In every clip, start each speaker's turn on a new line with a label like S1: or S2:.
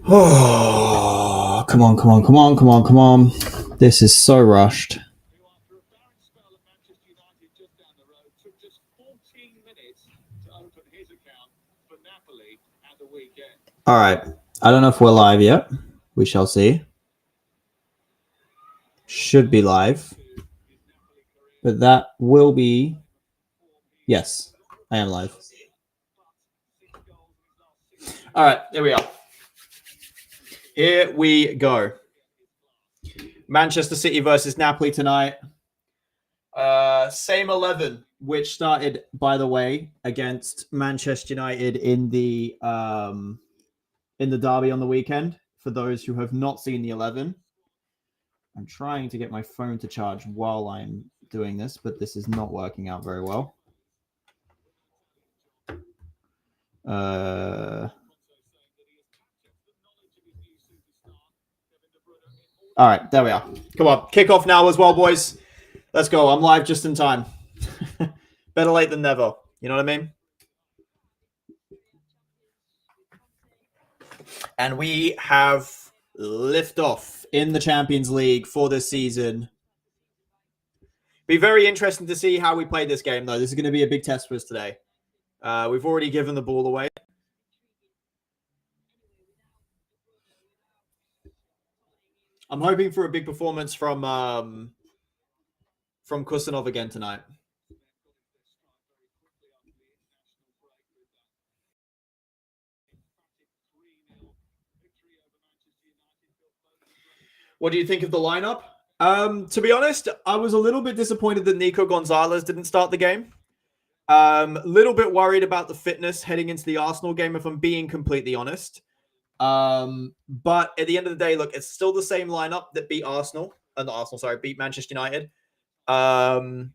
S1: Oh, come on, come on, come on, come on, come on. This is so rushed. All right. I don't know if we're live yet. We shall see. Should be live. But that will be. Yes, I am live. All right, there we are. Here we go. Manchester City versus Napoli tonight. Same 11, which started, by the way, against Manchester United in the derby on the weekend. For those who have not seen the 11, I'm trying to get my phone to charge while I'm doing this, but this is not working out very well. All right, there we are. Come on, kick off now as well, boys. Let's go. I'm live just in time. Better late than never. You know what I mean? And we have liftoff in the Champions League for this season. Be very interesting to see how we play this game, though. This is going to be a big test for us today. We've already given the ball away. I'm hoping for a big performance from Kusanov again tonight. What do you think of the lineup? To be honest, I was a little bit disappointed that Nico Gonzalez didn't start the game. A little bit worried about the fitness heading into the Arsenal game, if I'm being completely honest. But at the end of the day, look, it's still the same lineup that beat beat Manchester United. And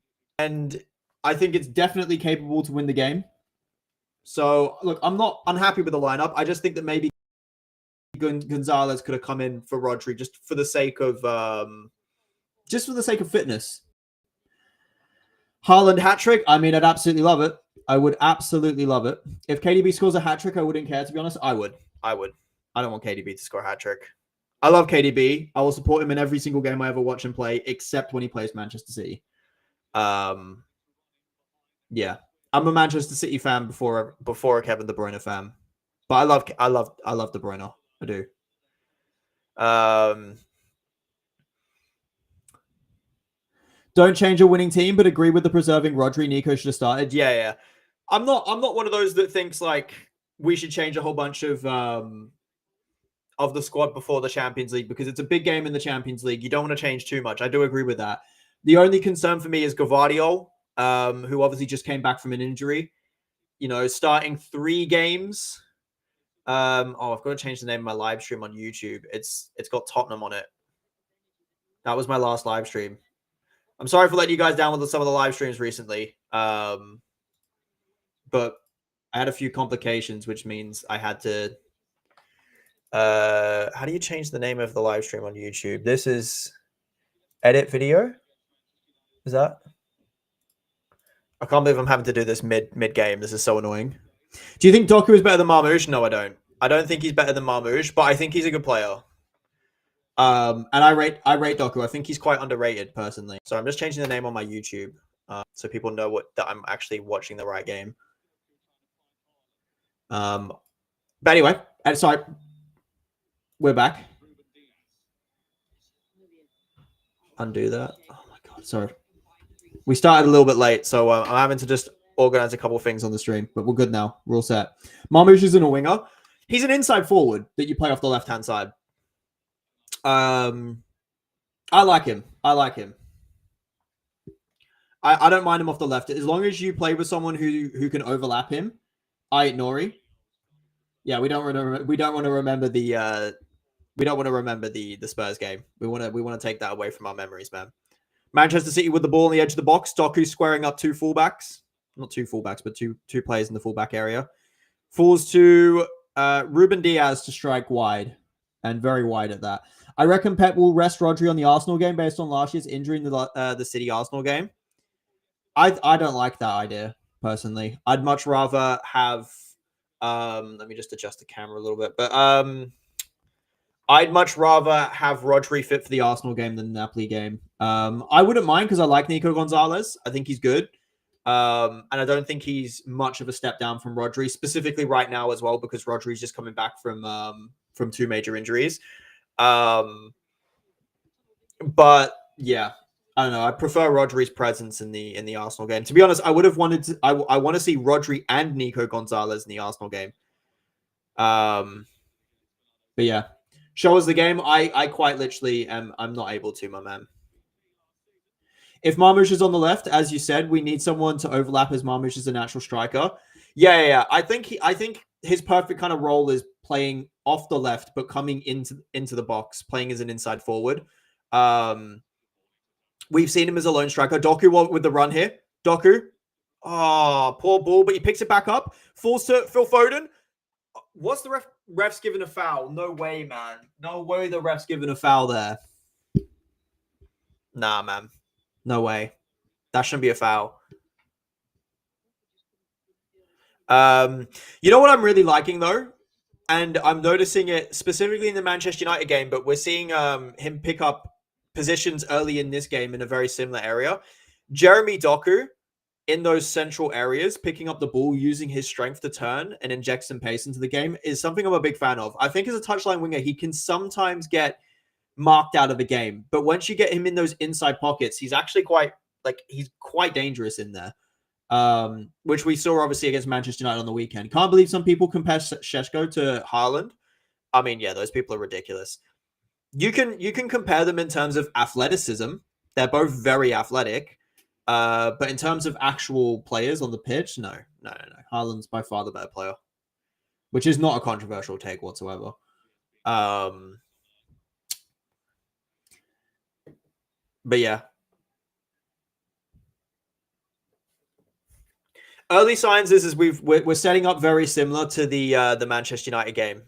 S1: I think it's definitely capable to win the game. So, look, I'm not unhappy with the lineup. I just think that maybe Gonzalez could have come in for Rodri just for the sake of fitness. Haaland hat-trick, I mean, I'd absolutely love it. I would absolutely love it. If KDB scores a hat-trick, I wouldn't care, to be honest. I would. I don't want KDB to score a hat-trick. I love KDB. I will support him in every single game I ever watch him play, except when he plays Manchester City. Yeah. I'm a Manchester City fan before a Kevin De Bruyne fan. But I love De Bruyne. I do. Don't change a winning team, but agree with the preserving Rodri. Nico should have started. Yeah. I'm not one of those that thinks like we should change a whole bunch of the squad before the Champions League because it's a big game in the Champions League. You don't want to change too much. I do agree with that. The only concern for me is Gvardiol, who obviously just came back from an injury. You know, starting 3 games. I've got to change the name of my live stream on YouTube. It's got Tottenham on it. That was my last live stream. I'm sorry for letting you guys down with some of the live streams recently. But I had a few complications, which means I had to. How do you change the name of the live stream on YouTube? This is edit video. Is that? I can't believe I'm having to do this mid game. This is so annoying. Do you think Doku is better than Marmoush? No, I don't. I don't think he's better than Marmoush, but I think he's a good player. And I rate Doku. I think he's quite underrated personally. So I'm just changing the name on my YouTube so people know that I'm actually watching the right game. But anyway, sorry, we're back. Undo that. Oh my god, sorry. We started a little bit late, so I'm having to just organize a couple of things on the stream, but we're good now. We're all set. Marmoush isn't a winger. He's an inside forward that you play off the left-hand side. I like him. I don't mind him off the left as long as you play with someone who can overlap him. Nori. Yeah, we don't want to remember the Spurs game. We want to take that away from our memories, man. Manchester City with the ball on the edge of the box. Doku squaring up 2 fullbacks. Not 2 fullbacks, but two players in the fullback area. Falls to Ruben Diaz to strike wide, and very wide at that. I reckon Pep will rest Rodri on the Arsenal game based on last year's injury in the City Arsenal game. I don't like that idea personally. I'd much rather have. Let me just adjust the camera a little bit, but I'd much rather have Rodri fit for the Arsenal game than the Napoli game. I wouldn't mind because I like Nico Gonzalez. I think he's good. And I don't think he's much of a step down from Rodri, specifically right now as well, because Rodri's just coming back from 2 major injuries. But yeah, I don't know. I prefer Rodri's presence in the Arsenal game. To be honest, I would have wanted to. I want to see Rodri and Nico Gonzalez in the Arsenal game. But yeah, show us the game. I quite literally am. I'm not able to, my man. If Marmoush is on the left, as you said, we need someone to overlap as Marmoush is a natural striker. Yeah. I think his perfect kind of role is playing off the left, but coming into the box, playing as an inside forward. We've seen him as a lone striker. Doku with the run here. Doku. Oh, poor ball, but he picks it back up. Falls to Phil Foden. What's the ref's given a foul? No way, man. No way the ref's given a foul there. Nah, man. No way. That shouldn't be a foul. You know what I'm really liking, though? And I'm noticing it specifically in the Manchester United game, but we're seeing him pick up positions early in this game in a very similar area. Jeremy Doku, in those central areas, picking up the ball, using his strength to turn and inject some pace into the game is something I'm a big fan of. I think as a touchline winger, he can sometimes get marked out of the game, but once you get him in those inside pockets, he's actually quite dangerous in there. Which we saw obviously against Manchester United on the weekend. Can't believe some people compare Šeško to Haaland. I mean, yeah, those people are ridiculous. You can compare them in terms of athleticism. They're both very athletic. But in terms of actual players on the pitch, no. Haaland's by far the better player, which is not a controversial take whatsoever. But yeah, early signs is we're setting up very similar to the Manchester United game.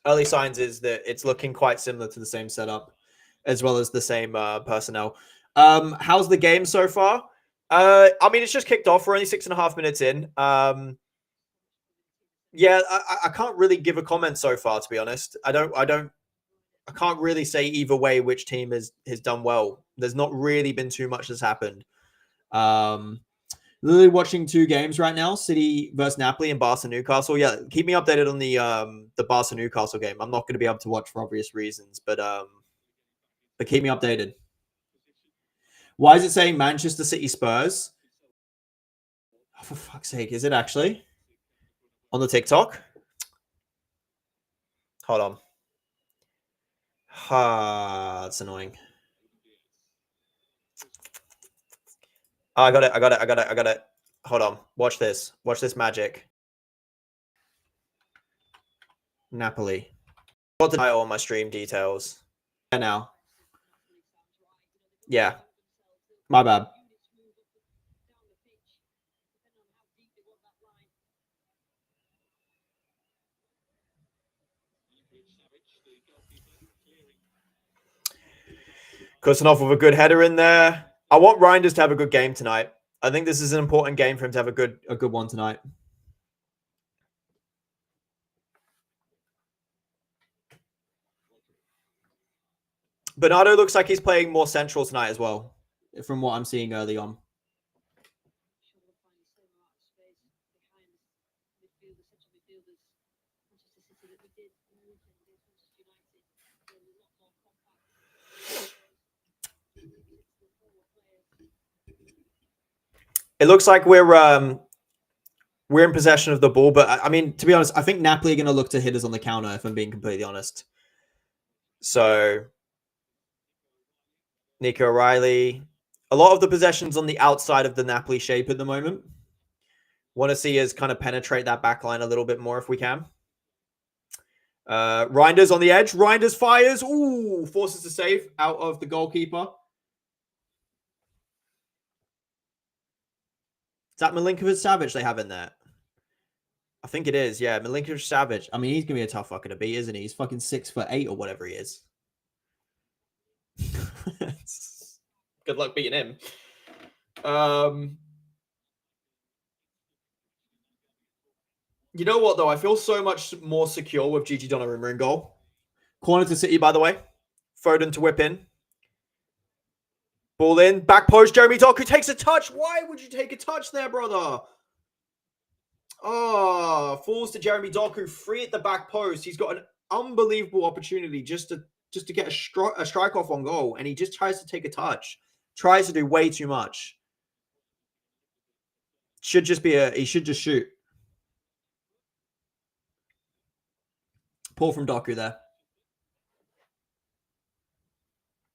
S1: Early signs is that it's looking quite similar to the same setup, as well as the same personnel. How's the game so far? I mean, it's just kicked off. We're only 6.5 minutes in. Yeah, I can't really give a comment so far, to be honest. I can't really say either way which team has done well. There's not really been too much that's happened. Literally watching 2 games right now: City versus Napoli and Barca Newcastle. Yeah, keep me updated on the Barca Newcastle game. I'm not going to be able to watch for obvious reasons, but keep me updated. Why is it saying Manchester City Spurs? Oh, for fuck's sake, is it actually on the TikTok? Hold on. That's annoying. Oh, I got it. Hold on. Watch this. Watch this magic. Napoli. Got the title on my stream details. Yeah, now. Yeah. My bad. Kusanov with a good header in there. I want Reinders to have a good game tonight. I think this is an important game for him to have a good one tonight. Bernardo looks like he's playing more central tonight as well, from what I'm seeing early on. It looks like we're in possession of the ball, but I mean, to be honest, I think Napoli are going to look to hit us on the counter, if I'm being completely honest. So, Nico O'Reilly. A lot of the possessions on the outside of the Napoli shape at the moment. Want to see us kind of penetrate that back line a little bit more if we can. Reinders on the edge. Reinders fires. Ooh, forces a save out of the goalkeeper. Is that Milinkovic-Savic they have in there? I think it is, yeah. Milinkovic-Savic. I mean, he's going to be a tough fucker to beat, isn't he? He's fucking 6'8" or whatever he is. Good luck beating him. You know what, though? I feel so much more secure with Gigi Donnarumma in goal. Corner to City, by the way. Foden to whip in. Ball in. Back post. Jeremy Doku takes a touch. Why would you take a touch there, brother? Oh, falls to Jeremy Doku. Free at the back post. He's got an unbelievable opportunity just to get a strike off on goal, and he just tries to take a touch. Tries to do way too much. Should just be he should just shoot. Pull from Doku there.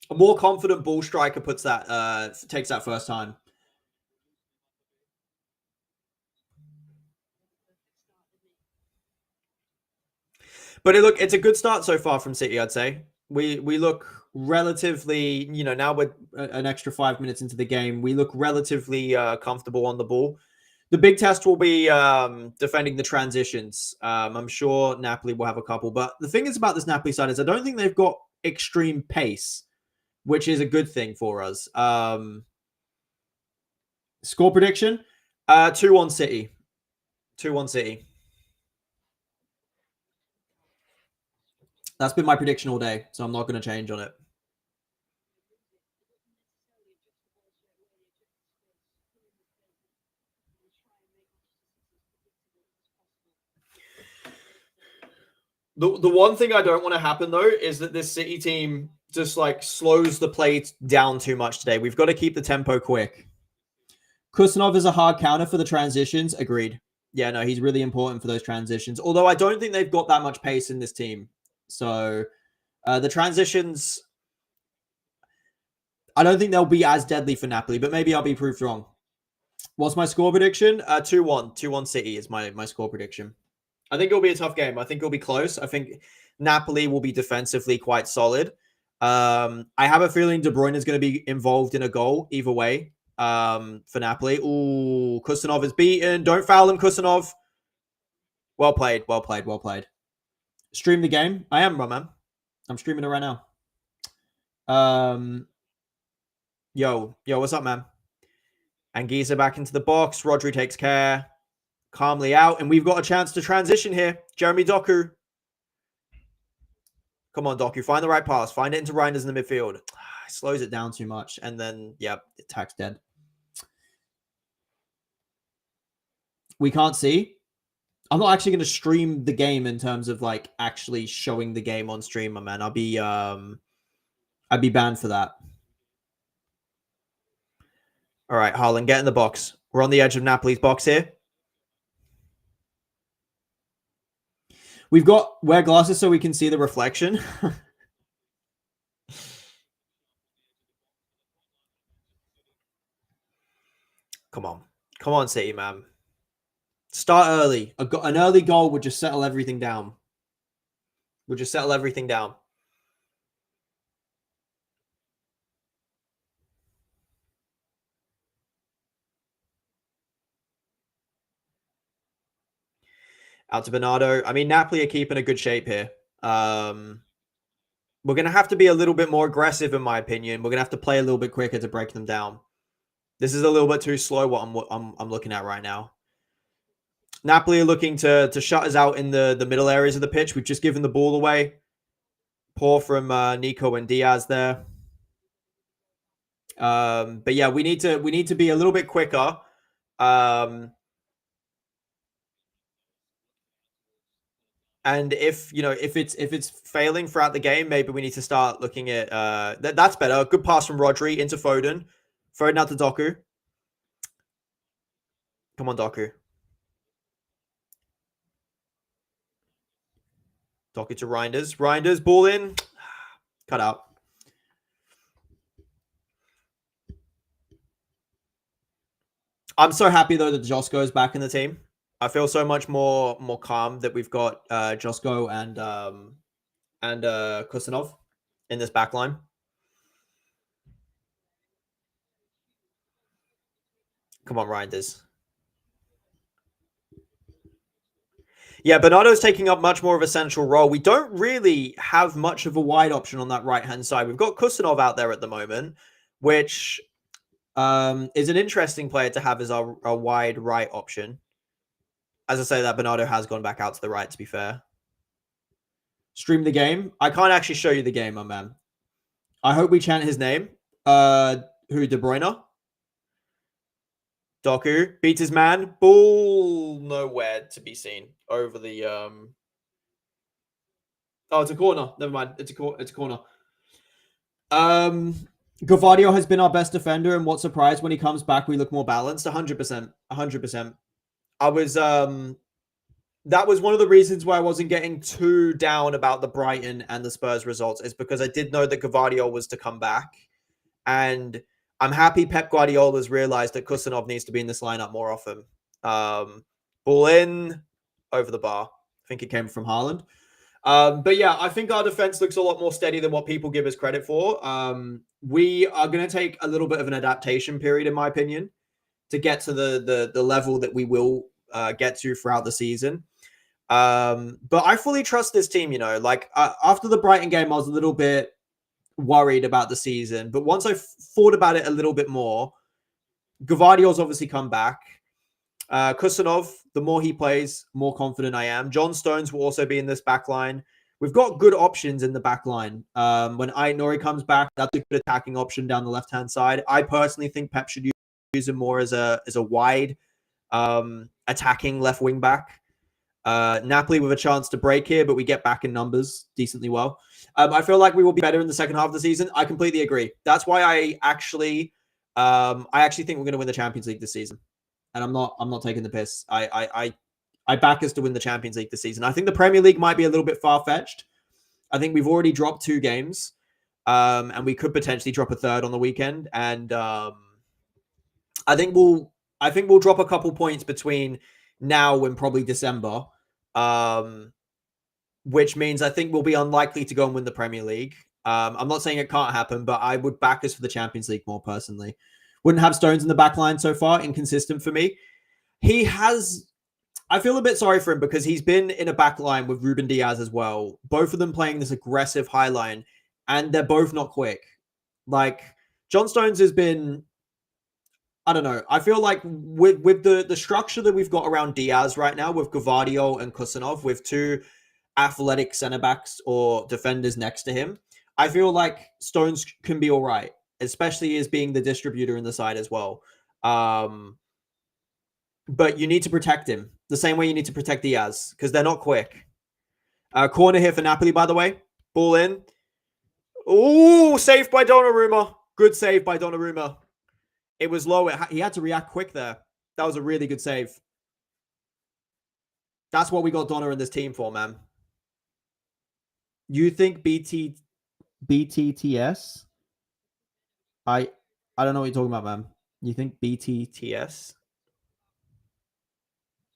S1: A more confident ball striker takes that first time. But it's a good start so far from City, I'd say. We look relatively, now we're an extra 5 minutes into the game. We look relatively comfortable on the ball. The big test will be defending the transitions. I'm sure Napoli will have a couple. But the thing is about this Napoli side is I don't think they've got extreme pace, which is a good thing for us. Score prediction, 2-1 City. 2-1 City. That's been my prediction all day, so I'm not going to change on it. The one thing I don't want to happen, though, is that this City team just slows the play down too much today. We've got to keep the tempo quick. Kusanov is a hard counter for the transitions. Agreed. Yeah, no, he's really important for those transitions. Although I don't think they've got that much pace in this team. So the transitions, I don't think they'll be as deadly for Napoli, but maybe I'll be proved wrong. What's my score prediction? 2-1. 2-1 City is my score prediction. I think it'll be a tough game. I think it'll be close. I think Napoli will be defensively quite solid. I have a feeling De Bruyne is going to be involved in a goal either way for Napoli. Ooh, Kusanov is beaten. Don't foul him, Kusanov. Well played. Well played. Well played. Stream the game. I am, man. I'm streaming it right now. Yo, what's up, man? Anguissa back into the box. Rodri takes care. Calmly out. And we've got a chance to transition here. Jeremy Doku. Come on, Doku. Find the right pass. Find it into Reinders in the midfield. Slows it down too much. And then, attack's dead. We can't see. I'm not actually going to stream the game in terms of actually showing the game on stream, my man. I'd be banned for that. All right, Haaland, get in the box. We're on the edge of Napoli's box here. We've got wear glasses so we can see the reflection. Come on, City, man. Start early. An early goal would just settle everything down. Out to Bernardo. I mean, Napoli are keeping a good shape here. We're going to have to be a little bit more aggressive, in my opinion. We're going to have to play a little bit quicker to break them down. This is a little bit too slow, what I'm looking at right now. Napoli are looking to shut us out in the middle areas of the pitch. We've just given the ball away. Poor from Nico and Diaz there. But yeah, we need to be a little bit quicker. And if it's failing throughout the game, maybe we need to start looking at that's better. Good pass from Rodri into Foden. Foden out to Doku. Come on, Doku. Doku to Reinders. Reinders, ball in. Cut out. I'm so happy though that Josko is back in the team. I feel so much more calm that we've got Josko and Kusanov in this back line. Come on, Reinders. Yeah, Bernardo's taking up much more of a central role. We don't really have much of a wide option on that right-hand side. We've got Kusanov out there at the moment, which is an interesting player to have as our wide right option. As I say, that Bernardo has gone back out to the right, to be fair. Stream the game. I can't actually show you the game, my man. I hope we chant his name. Who, De Bruyne? Doku beats his man. Ball nowhere to be seen over the Oh, it's a corner. Never mind. It's a corner. Gavardio has been our best defender, and what surprised when he comes back, we look more balanced. 100%. 100%. I was that was one of the reasons why I wasn't getting too down about the Brighton and the Spurs results, is because I did know that Gavardio was to come back. And I'm happy Pep Guardiola's realized that Kusanov needs to be in this lineup more often. Ball in, over the bar. I think it came from Haaland. But yeah, I think our defense looks a lot more steady than what people give us credit for. We are going to take a little bit of an adaptation period, in my opinion, to get to the level that we will get to throughout the season. But I fully trust this team, you know. Like, after the Brighton game, I was a little bit worried about the season. But once I thought about it a little bit more, Gavardio's obviously come back. Kusanov, the more he plays, more confident I am. John Stones will also be in this back line. We've got good options in the back line. When Nori comes back, that's a good attacking option down the left-hand side. I personally think Pep should use him more as a wide attacking left wing back. Napoli with a chance to break here, but we get back in numbers decently well. I feel like we will be better in the second half of the season. I completely agree. That's why I actually think we're going to win the Champions League this season. And I'm not taking the piss. I back us to win the Champions League this season. I think the Premier League might be a little bit far-fetched. I think we've already dropped 2 games. And we could potentially drop a third on the weekend. And I think we'll drop a couple points between now and probably December. Which means I think we'll be unlikely to go and win the Premier League. I'm not saying it can't happen, but I would back us for the Champions League more personally. Wouldn't have Stones in the back line so far. Inconsistent for me. I feel a bit sorry for him because he's been in a back line with Ruben Diaz as well. Both of them playing this aggressive high line, and they're both not quick. Like, John Stones has been, I don't know. I feel like with the structure that we've got around Diaz right now, with Gavardio and Kusanov, with 2 athletic center backs or defenders next to him, I feel like Stones can be all right, especially as being the distributor in the side as well. But you need to protect him the same way you need to protect Diaz because they're not quick. Corner here for Napoli, by the way. Ball in. Ooh, saved by Donnarumma. Good save by Donnarumma. It was low. He had to react quick there. That was a really good save. That's what we got Donna in this team for, man. You think BTTS? I don't know what you're talking about, man. You think BTTS?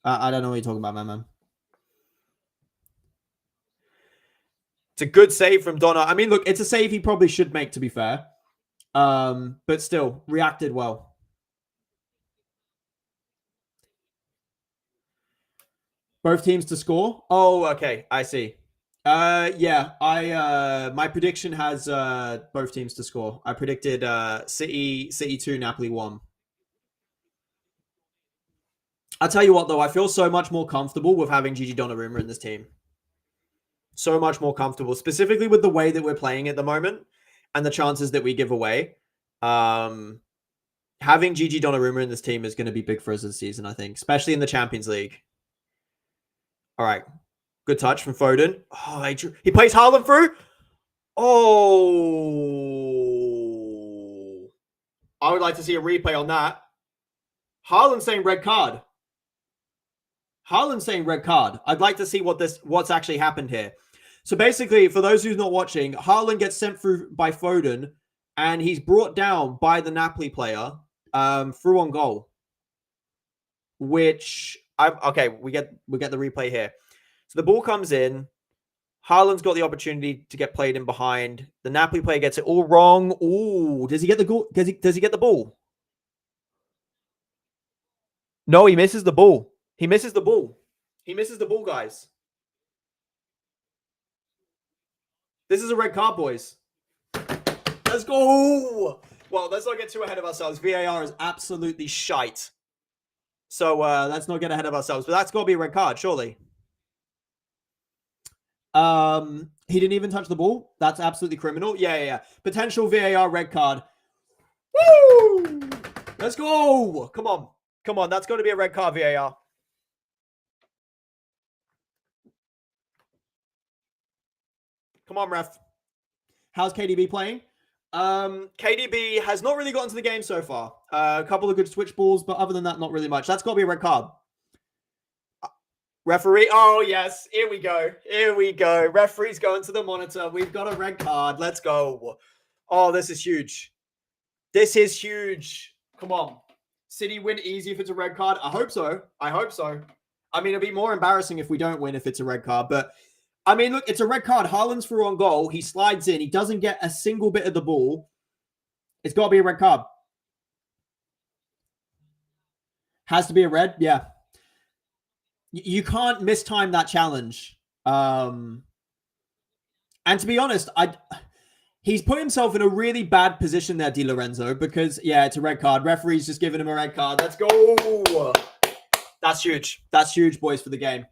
S1: I don't know what you're talking about, man. It's a good save from Donna. I mean, look, it's a save he probably should make, to be fair. But still, reacted well. Both teams to score? Oh, okay. I see. Yeah, my prediction has both teams to score. I predicted City 2, Napoli 1. I'll tell you what, though, I feel so much more comfortable with having Gigi Donnarumma in this team. So much more comfortable, specifically with the way that we're playing at the moment and the chances that we give away. Having Gigi Donnarumma in this team is going to be big for us this season, I think, especially in the Champions League. All right. Good touch from Foden. Oh, he plays Haaland through. Oh. I would like to see a replay on that. Haaland saying red card. Haaland saying red card. I'd like to see what's actually happened here. So basically, for those who's not watching, Haaland gets sent through by Foden, and he's brought down by the Napoli player through on goal. Which we get the replay here. So the ball comes in. Haaland's got the opportunity to get played in behind. The Napoli player gets it all wrong. Ooh, does he get the goal? Does he get the ball? No, he misses the ball. He misses the ball. He misses the ball, guys. This is a red card, boys. Let's go. Well, let's not get too ahead of ourselves. VAR is absolutely shite. So let's not get ahead of ourselves. But that's got to be a red card, surely. He didn't even touch the ball. That's absolutely criminal. Yeah. Potential VAR red card. Woo! Let's go. Come on. That's got to be a red card, VAR. Come on, ref. How's KDB playing? KDB has not really gotten to the game so far. A couple of good switch balls, but other than that, not really much. That's got to be a red card. Referee. Oh, yes. Here we go. Referee's going to the monitor. We've got a red card. Let's go. Oh, this is huge. Come on. City win easy if it's a red card. I hope so. I mean, it'd be more embarrassing if we don't win if it's a red card. But, I mean, look, it's a red card. Haaland's through on goal. He slides in. He doesn't get a single bit of the ball. It's got to be a red card. Has to be a red? Yeah. You can't mistime that challenge. And to be honest, he's put himself in a really bad position there, Di Lorenzo, because, yeah, it's a red card. Referee's just giving him a red card. Let's go. That's huge. That's huge, boys, for the game.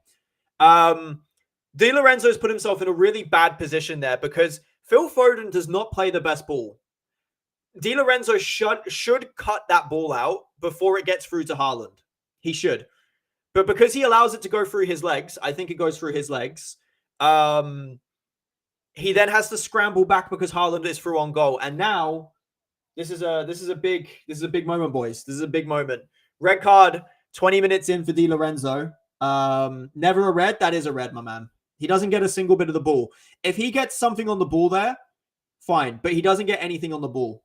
S1: Di Lorenzo's put himself in a really bad position there because Phil Foden does not play the best ball. Di Lorenzo should cut that ball out before it gets through to Haaland. He should. But because he allows it to go through his legs, I think it goes through his legs. He then has to scramble back because Haaland is through on goal. And now this is a big moment, boys. This is a big moment. Red card, 20 minutes in for Di Lorenzo. Never a red. That is a red, my man. He doesn't get a single bit of the ball. If he gets something on the ball there, fine. But he doesn't get anything on the ball.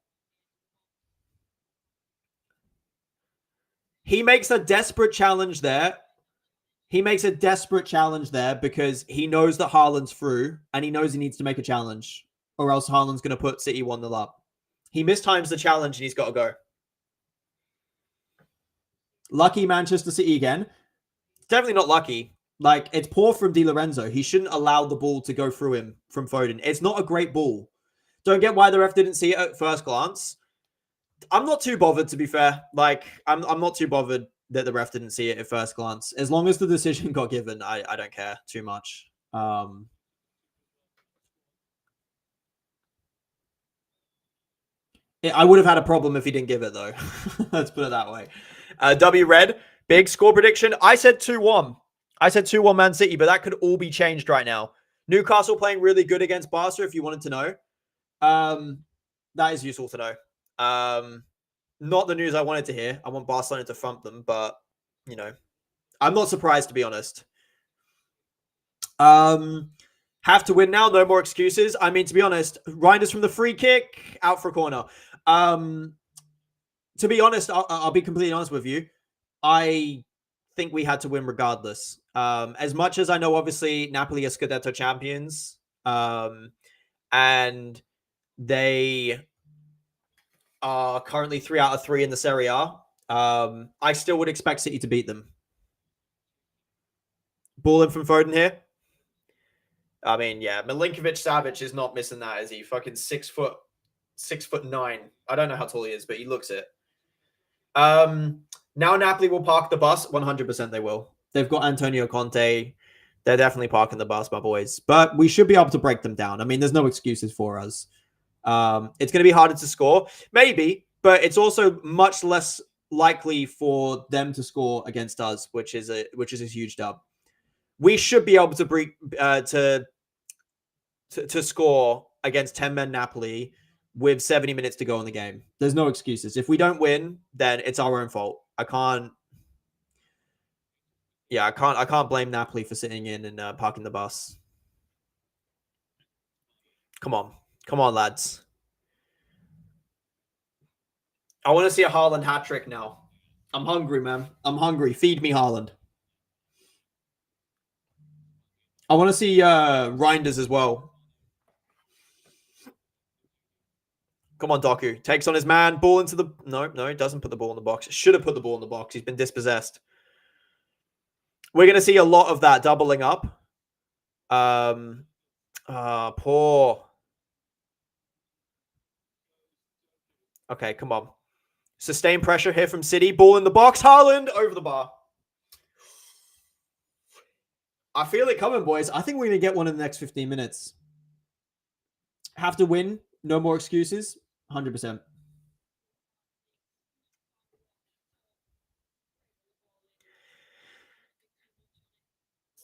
S1: He makes a desperate challenge there. Because he knows that Haaland's through and he knows he needs to make a challenge or else Haaland's going to put City 1-0 up. He mistimes the challenge and he's got to go. Lucky Manchester City again. Definitely not lucky. Like, it's poor from Di Lorenzo. He shouldn't allow the ball to go through him from Foden. It's not a great ball. Don't get why the ref didn't see it at first glance. I'm not too bothered, to be fair. Like, I'm not too bothered that the ref didn't see it at first glance. As long as the decision got given, I don't care too much. I would have had a problem if he didn't give it, though. Let's put it that way. W Red, big score prediction. I said 2-1. I said 2-1 Man City, but that could all be changed right now. Newcastle playing really good against Barca, if you wanted to know. That is useful to know. Not the news I wanted to hear. I want Barcelona to thump them, but, you know, I'm not surprised, to be honest. Have to win now. No more excuses. I mean, to be honest, Reinders from the free kick, out for a corner. To be honest, I'll be completely honest with you. I think we had to win regardless. As much as I know, obviously, Napoli are Scudetto champions, and they are currently 3 out of 3 in the Serie A. I still would expect City to beat them. Ball in from Foden here. I mean, yeah, Milinkovic-Savic is not missing that, is he? Fucking 6'9". I don't know how tall he is, but he looks it. Now Napoli will park the bus. 100% they will. They've got Antonio Conte. They're definitely parking the bus, my boys. But we should be able to break them down. I mean, there's no excuses for us. It's going to be harder to score, maybe, but it's also much less likely for them to score against us, which is a huge dub. We should be able to to score against 10-men Napoli with 70 minutes to go in the game. There's no excuses. If we don't win, then it's our own fault. I can't blame Napoli for sitting in and parking the bus. Come on, lads. I want to see a Haaland hat trick now. I'm hungry, man. I'm hungry. Feed me, Haaland. I want to see Reinders as well. Come on, Doku. Takes on his man. Ball into the... No, he doesn't put the ball in the box. Should have put the ball in the box. He's been dispossessed. We're going to see a lot of that doubling up. Poor. Okay, come on. Sustained pressure here from City. Ball in the box. Haaland over the bar. I feel it coming, boys. I think we're going to get one in the next 15 minutes. Have to win. No more excuses. 100%.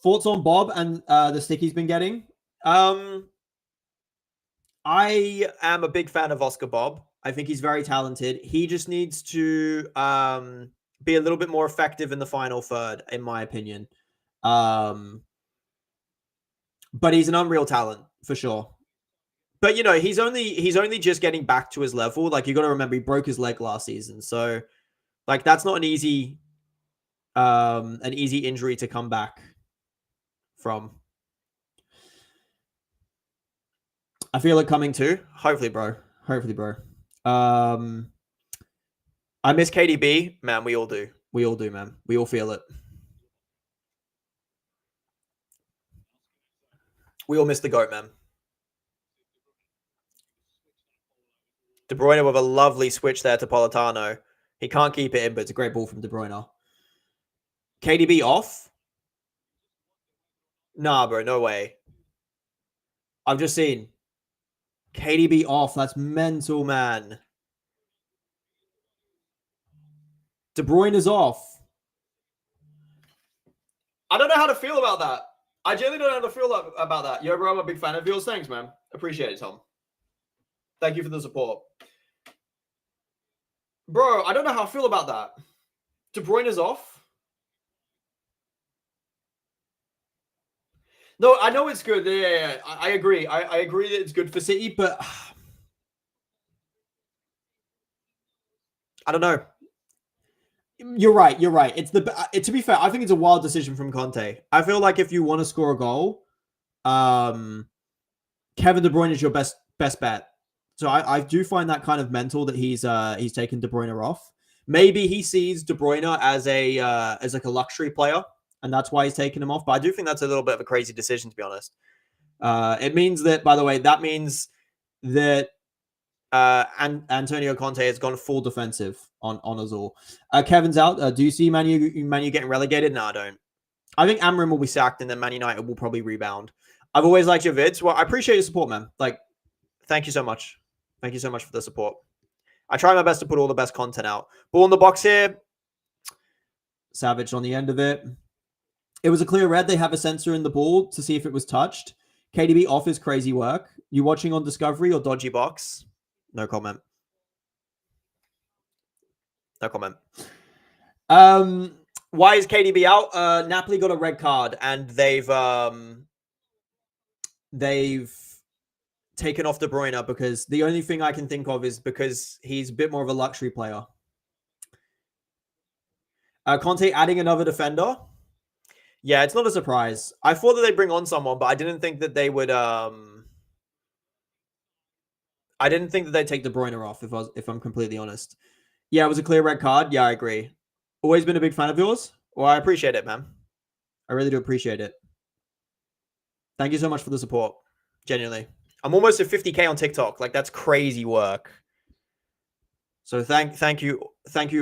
S1: Thoughts on Bob and the stick he's been getting? I am a big fan of Oscar Bob. I think he's very talented. He just needs to be a little bit more effective in the final third, in my opinion. But he's an unreal talent for sure. But you know, he's only just getting back to his level. Like, you got to remember, he broke his leg last season, so like that's not an easy injury to come back from. I feel it coming too. Hopefully, bro. Hopefully, bro. I miss KDB, man. We all do. We all do, man. We all feel it. We all miss the GOAT, man. De Bruyne with a lovely switch there to Politano. He can't keep it in, but it's a great ball from De Bruyne. KDB off? Nah, bro. No way. I've just seen KDB off. That's mental, man. De Bruyne is off. I don't know how to feel about that. I genuinely don't know how to feel about that. Yo, bro, I'm a big fan of yours. Thanks, man. Appreciate it, Tom. Thank you for the support. Bro, I don't know how I feel about that. De Bruyne is off. No, I know it's good. Yeah. I agree. I agree that it's good for City, but I don't know. You're right. It's to be fair, I think it's a wild decision from Conte. I feel like if you want to score a goal, Kevin De Bruyne is your best bet. So I do find that kind of mental that he's taken De Bruyne off. Maybe he sees De Bruyne as like a luxury player, and that's why he's taking him off. But I do think that's a little bit of a crazy decision, to be honest. It means that, by the way, that Antonio Conte has gone full defensive on us all. Kevin's out. Do you see Man U getting relegated? No, I don't. I think Amrin will be sacked, and then Man United will probably rebound. I've always liked your vids. Well, I appreciate your support, man. Like, thank you so much. Thank you so much for the support. I try my best to put all the best content out. Ball in the box here. Savage on the end of it. It was a clear red. They have a sensor in the ball to see if it was touched. KDB off is crazy work. You watching on Discovery or Dodgy Box? No comment. No comment. Why is KDB out? Napoli got a red card, and they've taken off De Bruyne because the only thing I can think of is because he's a bit more of a luxury player. Conte adding another defender. Yeah, it's not a surprise. I thought that they'd bring on someone, but I didn't think that they would. I didn't think that they'd take De Bruyne off. If I'm completely honest. Yeah, it was a clear red card. Yeah, I agree. Always been a big fan of yours. Well, I appreciate it, man. I really do appreciate it. Thank you so much for the support. Genuinely. I'm almost at 50K on TikTok. Like, that's crazy work. So thank you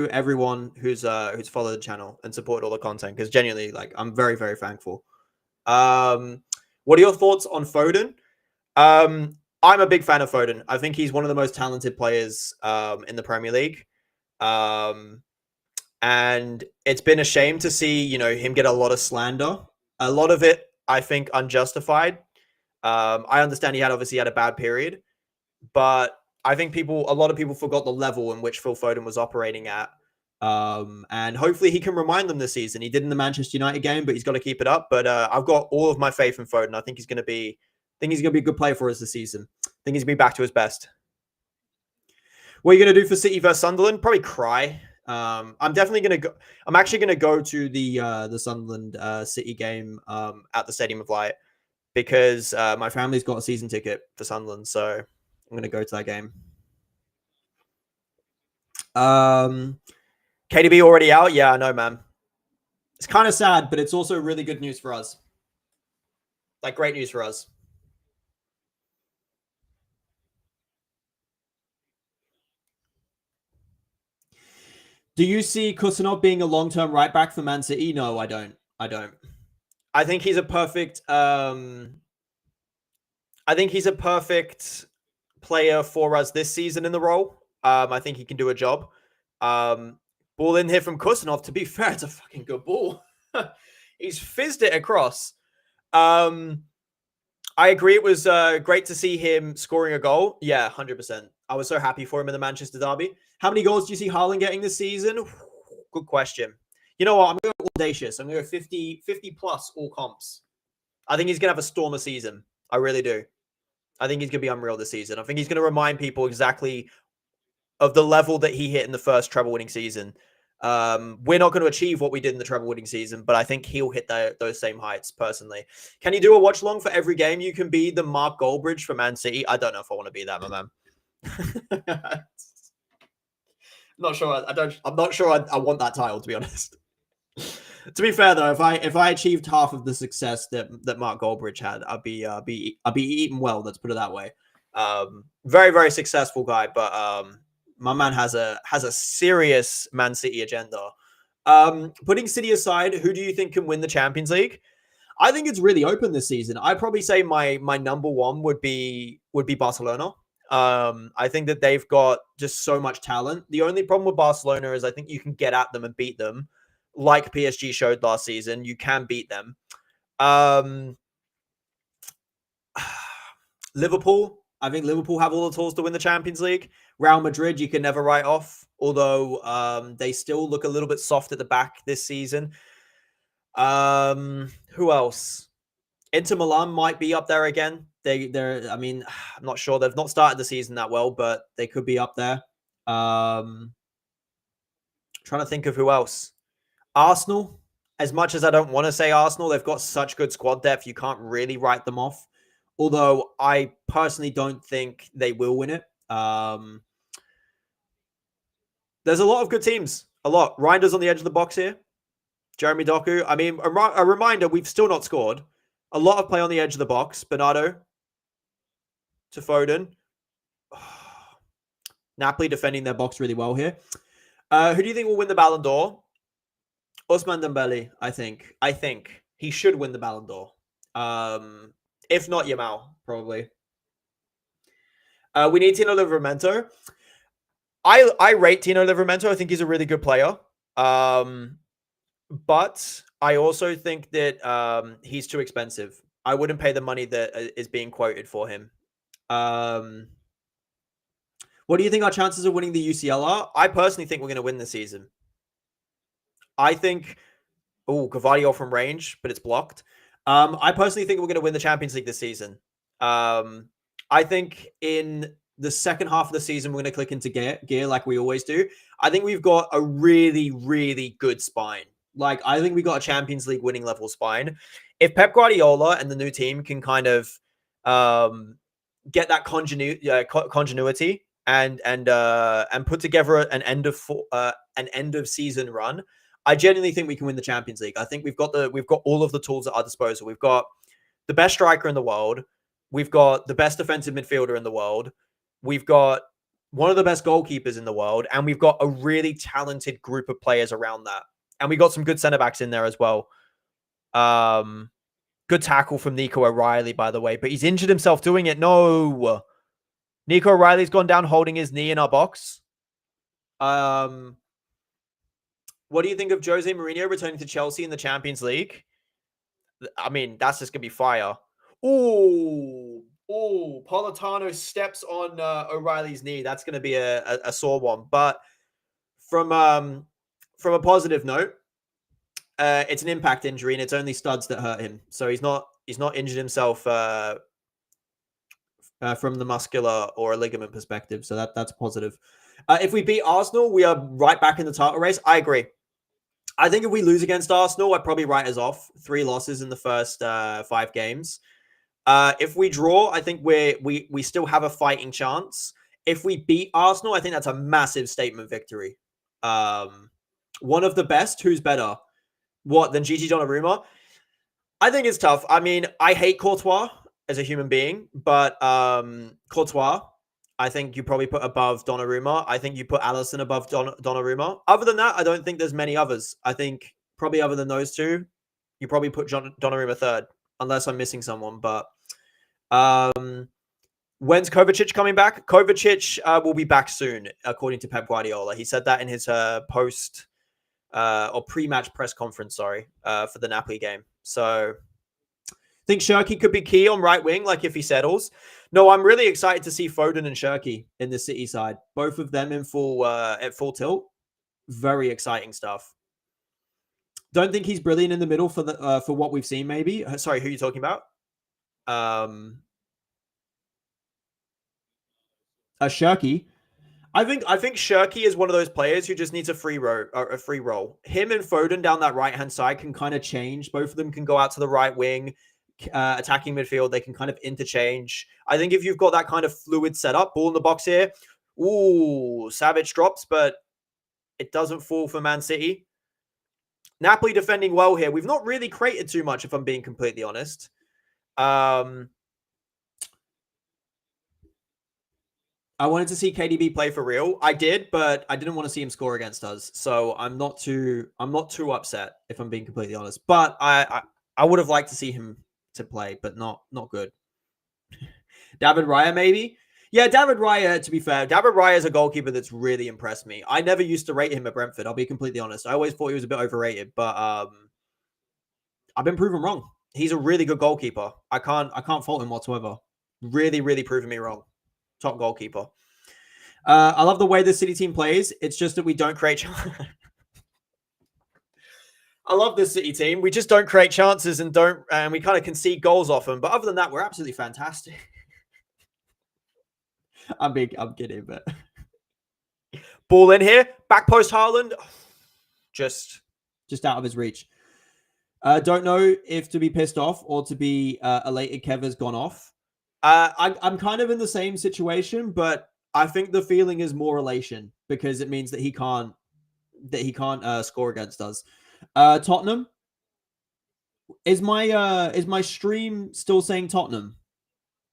S1: everyone who's followed the channel and supported all the content, because genuinely, like, I'm very, very thankful. What are your thoughts on Foden? I'm a big fan of Foden. I think he's one of the most talented players in the Premier League. And it's been a shame to see, him get a lot of slander. A lot of it, I think, unjustified. I understand he obviously had a bad period, but I think a lot of people forgot the level in which Phil Foden was operating at. And hopefully he can remind them this season. He did in the Manchester United game, but he's got to keep it up. But I've got all of my faith in Foden. I think he's going to be a good player for us this season. I think he's going to be back to his best. What are you going to do for City versus Sunderland? Probably cry. I'm definitely going to go. I'm actually going to go to the Sunderland City game at the Stadium of Light, because my family's got a season ticket for Sunderland, so I'm going to go to that game. KDB already out? Yeah, I know, man. It's kind of sad, but it's also really good news for us. Like, great news for us. Do you see Kusanov being a long-term right back for Man City? No, I don't. I think he's a perfect. I think he's a perfect player for us this season in the role. I think he can do a job. Ball in here from Kusanov. To be fair, it's a fucking good ball. He's fizzed it across. I agree. It was great to see him scoring a goal. Yeah, 100%. I was so happy for him in the Manchester derby. How many goals do you see Haaland getting this season? Good question. You know what? I'm going to go audacious. I'm going to go 50 plus all comps. I think he's going to have a storm of season. I really do. I think he's going to be unreal this season. I think he's going to remind people exactly of the level that he hit in the first treble-winning season. We're not going to achieve what we did in the treble-winning season, but I think he'll hit those same heights, personally. Can you do a watch-along for every game? You can be the Mark Goldbridge for Man City. I don't know if I want to be that, my man. I'm not sure. I'm not sure I want that title, to be honest. To be fair, though, if I achieved half of the success that Mark Goldbridge had, I'd be eating well. Let's put it that way. Very, very successful guy, but my man has a serious Man City agenda. Putting City aside, who do you think can win the Champions League? I think it's really open this season. I'd probably say my number one would be Barcelona. I think that they've got just so much talent. The only problem with Barcelona is I think you can get at them and beat them, like PSG showed last season. You can beat them. Liverpool. I think Liverpool have all the tools to win the Champions League. Real Madrid, you can never write off, although they still look a little bit soft at the back this season. Who else? Inter Milan might be up there again. They're. I mean, I'm not sure. They've not started the season that well, but they could be up there. Trying to think of who else. Arsenal. As much as I don't want to say Arsenal, they've got such good squad depth. You can't really write them off. Although I personally don't think they will win it. There's a lot of good teams. A lot. Reinders on the edge of the box here. Jeremy Doku. I mean, a reminder, we've still not scored. A lot of play on the edge of the box. Bernardo to Foden. Napoli defending their box really well here. Who do you think will win the Ballon d'Or? Ousmane Dembele, I think. He should win the Ballon d'Or. If not Yamal, probably. We need Tino Livramento. I rate Tino Livramento. I think he's a really good player. But I also think that he's too expensive. I wouldn't pay the money that is being quoted for him. What do you think our chances of winning the UCL are? I personally think we're going to win this season. I think... Oh, Gavadio from range, but it's blocked. I personally think we're going to win the Champions League this season. I think in the second half of the season, we're going to click into gear like we always do. I think we've got a really, really good spine. Like, I think we got a Champions League winning level spine. If Pep Guardiola and the new team can kind of get that continuity and put together an end of season run, I genuinely think we can win the Champions League. I think we've got all of the tools at our disposal. We've got the best striker in the world. We've got the best defensive midfielder in the world. We've got one of the best goalkeepers in the world, and we've got a really talented group of players around that. And we got some good centre-backs in there as well. Good tackle from Nico O'Reilly, by the way, but he's injured himself doing it. No. Nico O'Reilly's gone down holding his knee in our box. What do you think of Jose Mourinho returning to Chelsea in the Champions League? I mean, that's just going to be fire. Oh, Politano steps on O'Reilly's knee. That's going to be a sore one. But from a positive note, it's an impact injury, and it's only studs that hurt him. So he's not injured himself from the muscular or a ligament perspective. So that's positive. If we beat Arsenal, we are right back in the title race. I agree. I think if we lose against Arsenal, I'd probably write us off. 3 losses in the first 5 games. If we draw, I think we still have a fighting chance. If we beat Arsenal, I think that's a massive statement victory. One of the best. Who's better? What, than Gigi Donnarumma? I think it's tough. I mean, I hate Courtois as a human being, but Courtois, I think you probably put above Donnarumma. I think you put Alisson above Donnarumma. Other than that, I don't think there's many others. I think probably other than those two, you probably put Donnarumma third, unless I'm missing someone. But when's Kovacic coming back? Kovacic will be back soon, according to Pep Guardiola. He said that in his post or pre-match press conference, for the Napoli game. So I think Shirky could be key on right wing, like if he settles. No, I'm really excited to see Foden and Shirky in the City side. Both of them in full at full tilt. Very exciting stuff. Don't think he's brilliant in the middle for what we've seen. Maybe. Sorry, who are you talking about? Shirky. I think Shirky is one of those players who just needs a free roll. Him and Foden down that right hand side can kind of change. Both of them can go out to the right wing, attacking midfield. They can kind of interchange. I think if you've got that kind of fluid setup, ball in the box here, Savic drops, but it doesn't fall for Man City. Napoli defending well here. We've not really created too much, if I'm being completely honest. I wanted to see KDB play for real. I did, but I didn't want to see him score against us. So I'm not too upset, if I'm being completely honest. But I would have liked to see him to play, but not good. David Raya, maybe? Yeah, David Raya, to be fair. David Raya is a goalkeeper that's really impressed me. I never used to rate him at Brentford, I'll be completely honest. I always thought he was a bit overrated, but I've been proven wrong. He's a really good goalkeeper. I can't fault him whatsoever. Really, really proving me wrong. Top goalkeeper. I love the way the City team plays. It's just that we don't create I love this City team. We just don't create chances and we kind of concede goals often. But other than that, we're absolutely fantastic. I'm kidding, but ball in here, back post Haaland, just out of his reach. Don't know if to be pissed off or to be elated. Kev has gone off. I'm kind of in the same situation, but I think the feeling is more elation because it means that he can't score against us. Tottenham. Is my stream still saying Tottenham?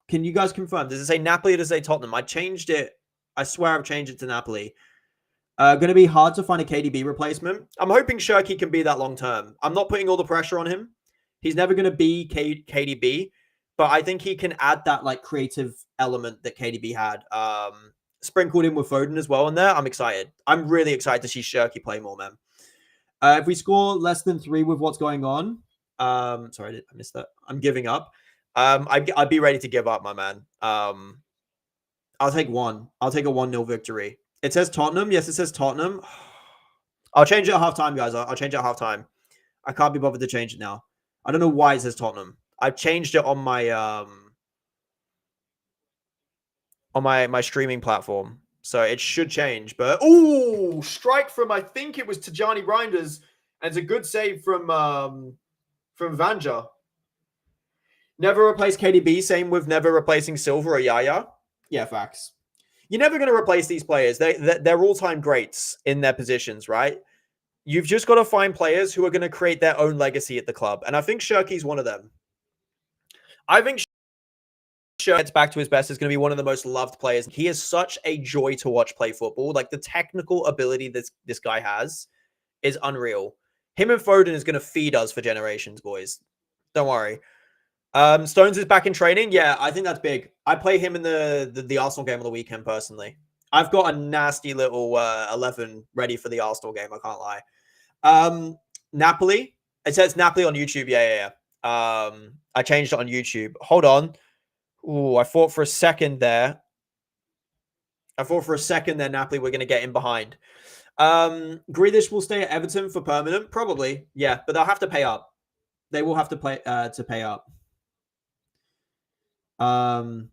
S1: Can you guys confirm? Does it say Napoli or does it say Tottenham? I changed it. I swear I've changed it to Napoli. Going to be hard to find a KDB replacement. I'm hoping Shirky can be that long term. I'm not putting all the pressure on him. He's never going to be KDB, but I think he can add that like creative element that KDB had. Sprinkled in with Foden as well in there. I'm excited. I'm really excited to see Shirky play more, man. If we score less than 3 with what's going on, sorry, I missed that. I'm giving up. I'd be ready to give up, my man. I'll take 1. I'll take a 1-0 victory. It says Tottenham. Yes, it says Tottenham. I'll change it at halftime, guys. I'll change it at halftime. I can't be bothered to change it now. I don't know why it says Tottenham. I've changed it on my streaming platform, so it should change. But strike from I think it was Tijani Reinders, and it's a good save from Vanja. Never replace KDB. Same with never replacing Silva or Yaya. Yeah, facts. You're never going to replace these players. They're all-time greats in their positions, right? You've just got to find players who are going to create their own legacy at the club. And I think Shirky's one of them. I think Shirky gets back to his best is going to be one of the most loved players. He is such a joy to watch play football. Like the technical ability this guy has is unreal. Him and Foden is going to feed us for generations, boys. Don't worry. Stones is back in training. Yeah, I think that's big. I play him in the Arsenal game on the weekend, personally. I've got a nasty little 11 ready for the Arsenal game. I can't lie. Napoli. It says Napoli on YouTube. Yeah. I changed it on YouTube. Hold on. I thought for a second there. Napoli were going to get in behind. Grealish will stay at Everton for permanent. Probably. Yeah, but they'll have to pay up. They will have to pay up. I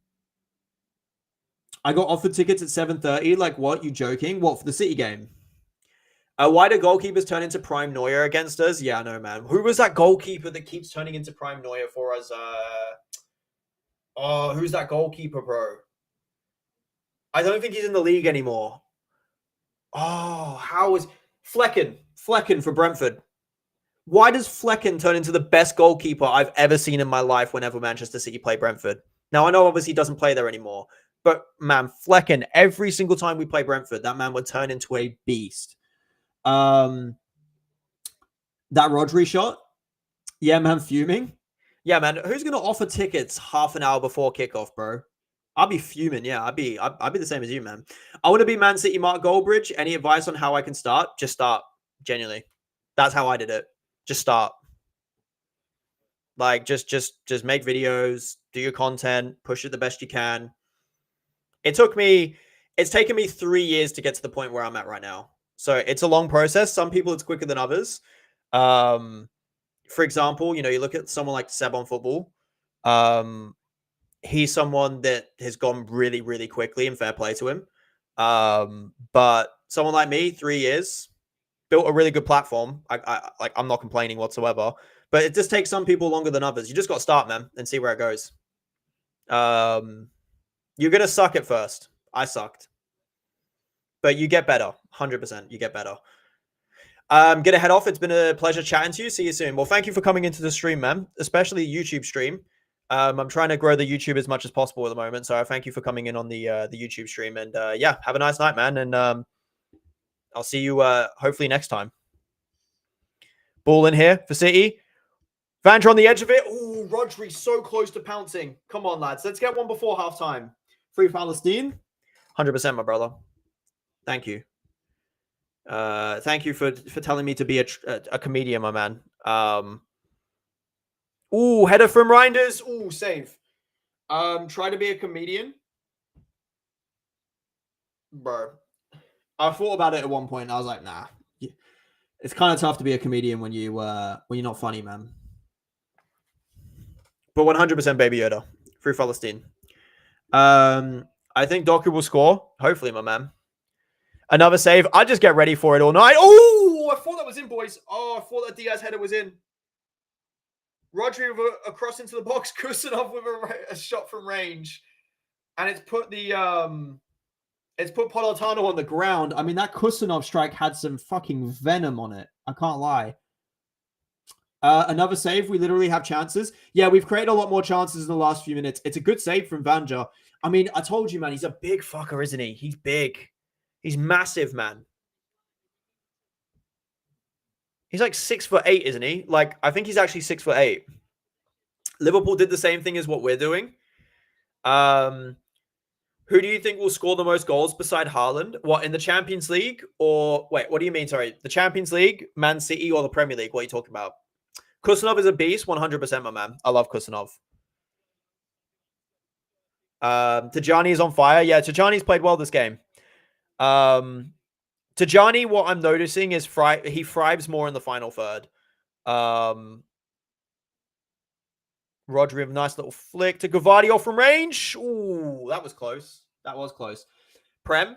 S1: got offered tickets at 7:30. Like, what? You joking? What, for the City game? Why do goalkeepers turn into Prime Neuer against us? Yeah, I know, man. Who was that goalkeeper that keeps turning into Prime Neuer for us? Who's that goalkeeper, bro? I don't think he's in the league anymore. How is Flecken for Brentford? Why does Flecken turn into the best goalkeeper I've ever seen in my life whenever Manchester City play Brentford? Now, I know obviously he doesn't play there anymore, But man, Flecken, every single time we play Brentford, that man would turn into a beast. That Rodri shot, yeah, man, fuming. Yeah, man, who's gonna offer tickets half an hour before kickoff, bro? I'll be fuming. Yeah, I'd be the same as you, man. I want to be Man City Mark Goldbridge. Any advice on how I can start? Just start. Genuinely, that's how I did it. Just start. Like, just make videos, do your content, push it the best you can. It's taken me 3 years to get to the point where I'm at right now. So it's a long process. Some people it's quicker than others. For example, you look at someone like Seb on Football. He's someone that has gone really, really quickly, and fair play to him. But someone like me, 3 years, built a really good platform. I'm not complaining whatsoever. But it just takes some people longer than others. You just got to start, man, and see where it goes. You're going to suck at first. I sucked. But you get better. 100%. You get better. Gonna head off. It's been a pleasure chatting to you. See you soon. Well, thank you for coming into the stream, man, especially YouTube stream. I'm trying to grow the YouTube as much as possible at the moment. So thank you for coming in on the YouTube stream. And yeah, have a nice night, man. And I'll see you hopefully next time. Ball in here for City. Vander on the edge of it. Ooh, Rodri so close to pouncing. Come on, lads. Let's get one before halftime. Free Palestine. 100%, my brother. Thank you. Thank you for telling me to be a comedian, my man. Ooh, header from Reinders. Ooh, save. Try to be a comedian. Bro. I thought about it at one point. I was like, nah. It's kind of tough to be a comedian when you're not funny, man. But 100% Baby Yoda. Free Palestine. I think Doku will score. Hopefully, my man. Another save. I just get ready for it all night. Oh, I thought that was in, boys. Oh, I thought that Diaz header was in. Rodri across into the box. Kusanov with a shot from range. And it's put Politano on the ground. I mean, that Kusanov strike had some fucking venom on it. I can't lie. Another save. We literally have chances. Yeah, we've created a lot more chances in the last few minutes. It's a good save from Vanja. I mean, I told you, man, he's a big fucker, isn't he? He's big. He's massive, man. He's like 6'8", isn't he? Like, I think he's actually 6'8". Liverpool did the same thing as what we're doing. Who do you think will score the most goals beside Haaland? What, in the Champions League? Or, wait, what do you mean? Sorry, the Champions League, Man City, or the Premier League? What are you talking about? Kusanov is a beast, 100%, my man. I love Kusanov. Tajani is on fire. Yeah, Tajani's played well this game. Tajani, what I'm noticing is he thrives more in the final third. Rodri with a nice little flick to Gvardiol from range. Ooh, that was close. That was close. Prem.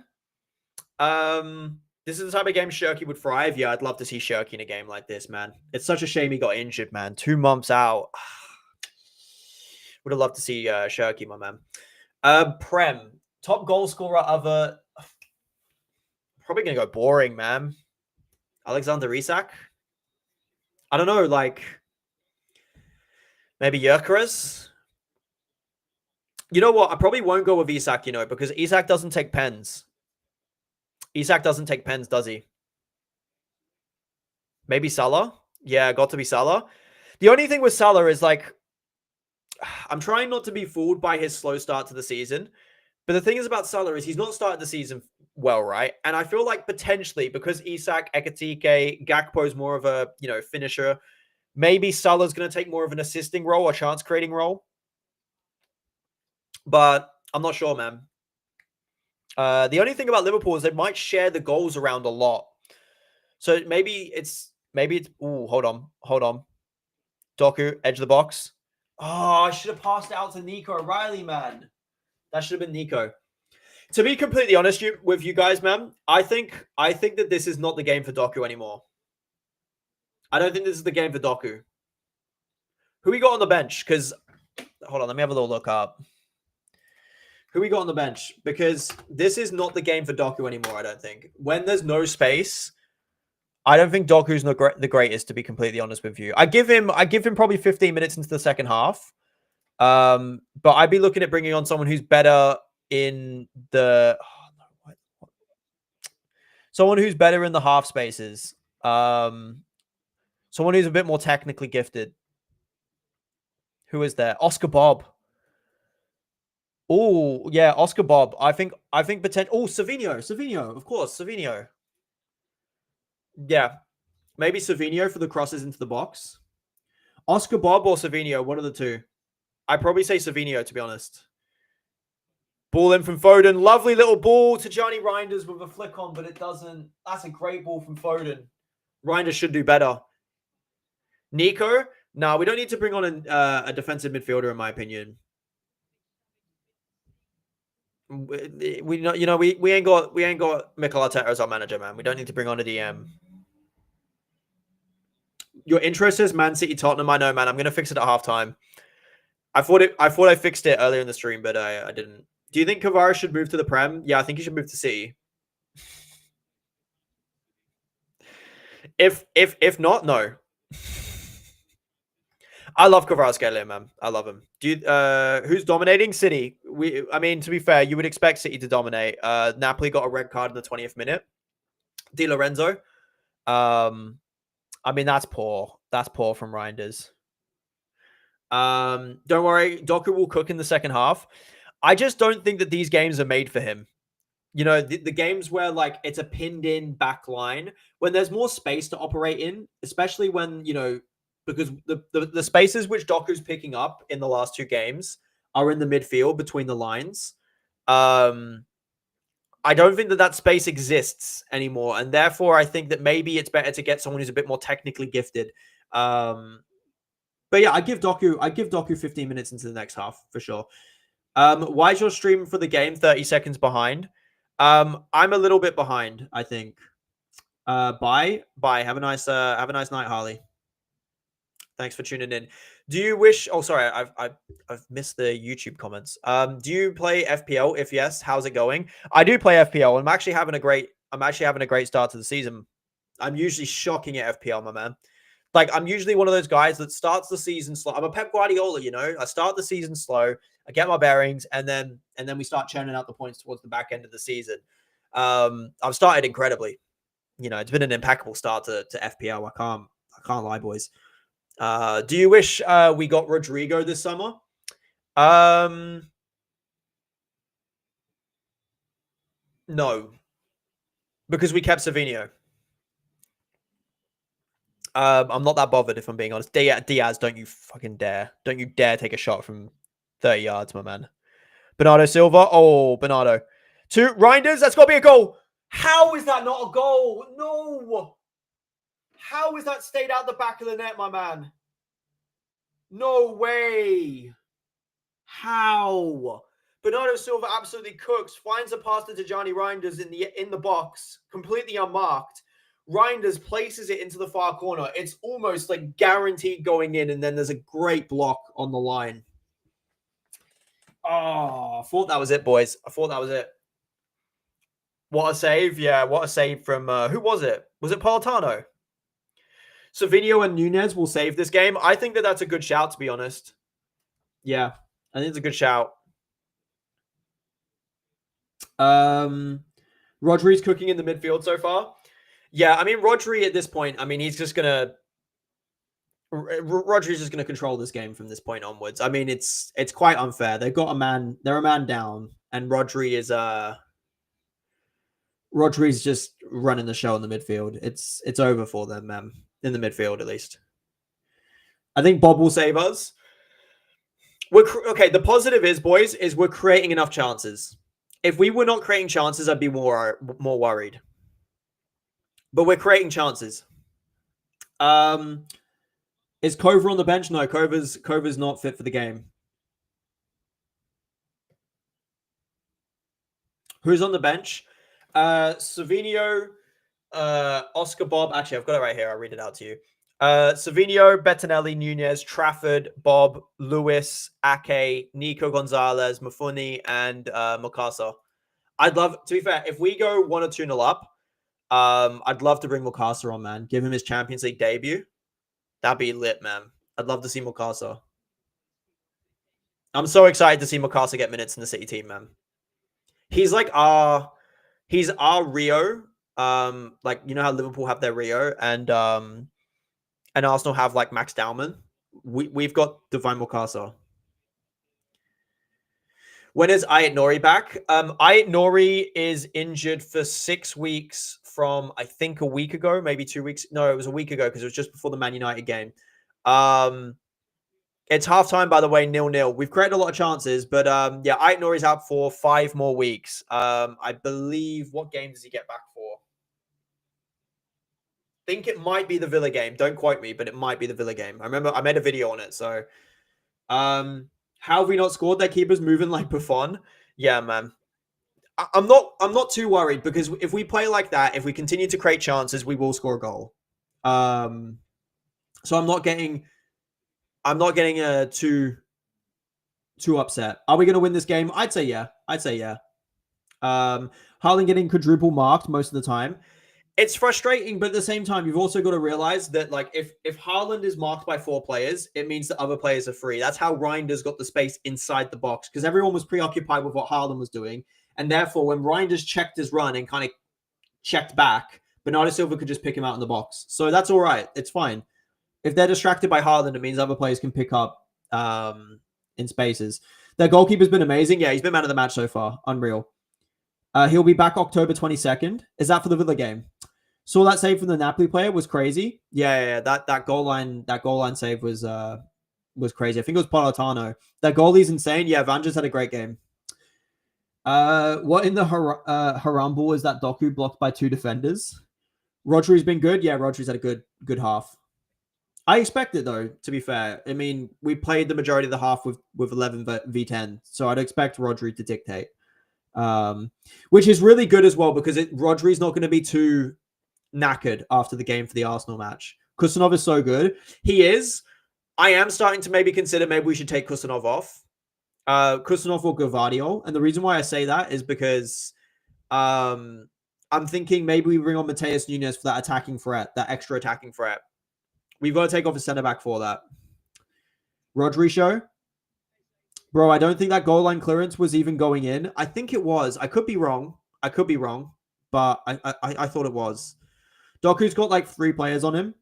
S1: This is the type of game Shirky would thrive. Yeah, I'd love to see Shirky in a game like this, man. It's such a shame he got injured, man. 2 months out. Would have loved to see Shirky, my man. Prem. Top goal scorer other... Probably going to go boring, man. Alexander Isak? I don't know, like... Maybe Gyökeres? You know what? I probably won't go with Isak, because Isak doesn't take pens. Isak doesn't take pens, does he? Maybe Salah? Yeah, got to be Salah. The only thing with Salah is, like... I'm trying not to be fooled by his slow start to the season. But the thing is about Salah is he's not started the season well, right? And I feel like potentially, because Isak, Ekitike, Gakpo is more of a, finisher... Maybe Salah's going to take more of an assisting role or chance-creating role. But I'm not sure, man. The only thing about Liverpool is they might share the goals around a lot. So maybe it's... Ooh, hold on. Doku, edge of the box. Oh, I should have passed it out to Nico O'Reilly, man. That should have been Nico. To be completely honest with you guys, man, I think that this is not the game for Doku anymore. I don't think this is the game for Doku. Who we got on the bench? Because, hold on, let me have a little look up. Who we got on the bench? Because this is not the game for Doku anymore, I don't think. When there's no space, I don't think Doku's the greatest, to be completely honest with you. I give him probably 15 minutes into the second half. But I'd be looking at bringing on someone who's better in the someone who's better in the half spaces. Someone who's a bit more technically gifted. Who is there? Oscar Bob. Oh, yeah, Oscar Bob. I think potential. Oh, Savinho, of course, Savinho. Yeah, maybe Savinho for the crosses into the box. Oscar Bob or Savinho, one of the two. I'd probably say Savinho, to be honest. Ball in from Foden. Lovely little ball to Johnny Reinders with a flick on, but it doesn't. That's a great ball from Foden. Reinders should do better. Nico? No, we don't need to bring on a defensive midfielder, in my opinion. We ain't got Mikel Arteta as our manager, man. We don't need to bring on a DM. Your interest is Man City Tottenham. I know, man. I'm gonna fix it at halftime. I thought I fixed it earlier in the stream, but I didn't. Do you think Kvara should move to the Prem? Yeah, I think he should move to City. If not, no. I love Kvaratskhelia, man. I love him. Do you, who's dominating? City. I mean, to be fair, you would expect City to dominate. Napoli got a red card in the 20th minute. Di Lorenzo. I mean, that's poor. That's poor from Reinders. Don't worry, Doku will cook in the second half. I just don't think that these games are made for him. You know, the games where like it's a pinned in back line, when there's more space to operate in, especially when, you know, because the spaces which Doku's picking up in the last two games are in the midfield between the lines. I don't think that space exists anymore, and therefore I think that maybe it's better to get someone who's a bit more technically gifted. But yeah, I give Doku 15 minutes into the next half for sure. Why is your stream for the game 30 seconds behind? I'm a little bit behind, I think. Bye. Have a nice night, Harley. Thanks for tuning in. Do you wish? Oh, sorry, I've missed the YouTube comments. Do you play FPL? If yes, how's it going? I do play FPL. I'm actually having a great start to the season. I'm usually shocking at FPL, my man. Like, I'm usually one of those guys that starts the season slow. I'm a Pep Guardiola, you know. I start the season slow, I get my bearings, and then we start churning out the points towards the back end of the season. I've started incredibly. You know, it's been an impeccable start to FPL. I can't lie, boys. Do you wish we got Rodrigo this summer? No, because we kept Savinho. I'm not that bothered, if I'm being honest. Diaz, don't you fucking dare. Don't you dare take a shot from 30 yards, my man. Bernardo Silva. Oh, Bernardo. To Reinders. That's got to be a goal. How is that not a goal? No. How is that stayed out the back of the net, my man? No way. How? Bernardo Silva absolutely cooks. Finds a pass to Tijani Reinders in the box. Completely unmarked. Reinders places it into the far corner. It's almost like guaranteed going in, and then there's a great block on the line. Oh, I thought that was it, boys. I thought that was it. What a save. Yeah, what a save from... who was it? Was it Politano? Savinho and Nunez will save this game. I think that that's a good shout, to be honest. Yeah, I think it's a good shout. Rodri's cooking in the midfield so far. Yeah, I mean, Rodri at this point, I mean, he's just going to... Rodri's just going to control this game from this point onwards. I mean, it's quite unfair. They've got a man... They're a man down, and Rodri is... Rodri's just running the show in the midfield. It's over for them, man. In the midfield, at least. I think Bob will save us. Okay, the positive is, boys, is we're creating enough chances. If we were not creating chances, I'd be more worried. But we're creating chances. Is Kova on the bench? No, Kova's not fit for the game. Who's on the bench? Savinho, Oscar Bob. Actually, I've got it right here. I'll read it out to you. Savinho, Bettinelli, Nunez, Trafford, Bob, Lewis, Ake, Nico Gonzalez, Mafuni, and Mukasa. I'd love, to be fair, if we go 1 or 2-0 up, I'd love to bring Mukasa on, man. Give him his Champions League debut. That'd be lit, man. I'd love to see Mukasa. I'm so excited to see Mukasa get minutes in the City team, man. He's like he's our Rio. Like you know how Liverpool have their Rio and Arsenal have like Max Dowman. We've got Divine Mukasa. When is Ayat Nori back? Ayat Nori is injured for 6 weeks from I think a week ago, maybe 2 weeks. No, it was a week ago because it was just before the Man United game. It's halftime, by the way, 0-0. We've created a lot of chances, but yeah, Ayat Nori's out for 5 more weeks. I believe what game does he get back for? I think it might be the Villa game. Don't quote me, but it might be the Villa game. I remember I made a video on it. So, how have we not scored? Their keeper's moving like Buffon. Yeah, man. I'm not too worried because if we play like that, if we continue to create chances, we will score a goal. So I'm not getting too upset. Are we going to win this game? I'd say yeah. Haaland getting quadruple marked most of the time. It's frustrating, but at the same time, you've also got to realize that like if Haaland is marked by 4 players, it means that other players are free. That's how Reinders got the space inside the box because everyone was preoccupied with what Haaland was doing. And therefore, when Reinders checked his run and kind of checked back, Bernardo Silva could just pick him out in the box. So that's all right. It's fine. If they're distracted by Haaland, it means other players can pick up in spaces. Their goalkeeper's been amazing. Yeah, he's been man of the match so far. Unreal. He'll be back October 22nd. Is that for the Villa game? Saw that save from the Napoli player was crazy. Yeah. That goal line save was crazy. I think it was Politano. That goalie's insane. Yeah, Van just had a great game. What in the Harambul is that Doku blocked by 2 defenders? Rodri's been good. Yeah, Rodri's had a good half. I expect it though, to be fair. I mean, we played the majority of the half with 11 v10, so I'd expect Rodri to dictate. Which is really good as well because Rodri's not going to be too knackered after the game for the Arsenal match. Kusanov is so good. He is. I am starting to maybe consider maybe we should take Kusanov off. Kusanov or Gvardiol. And the reason why I say that is because I'm thinking maybe we bring on Mateus Nunes for that attacking threat, that extra attacking threat. We've got to take off a centre back for that. Rodri show. Bro, I don't think that goal line clearance was even going in. I think it was. I could be wrong. But I thought it was. Doku's got like 3 players on him.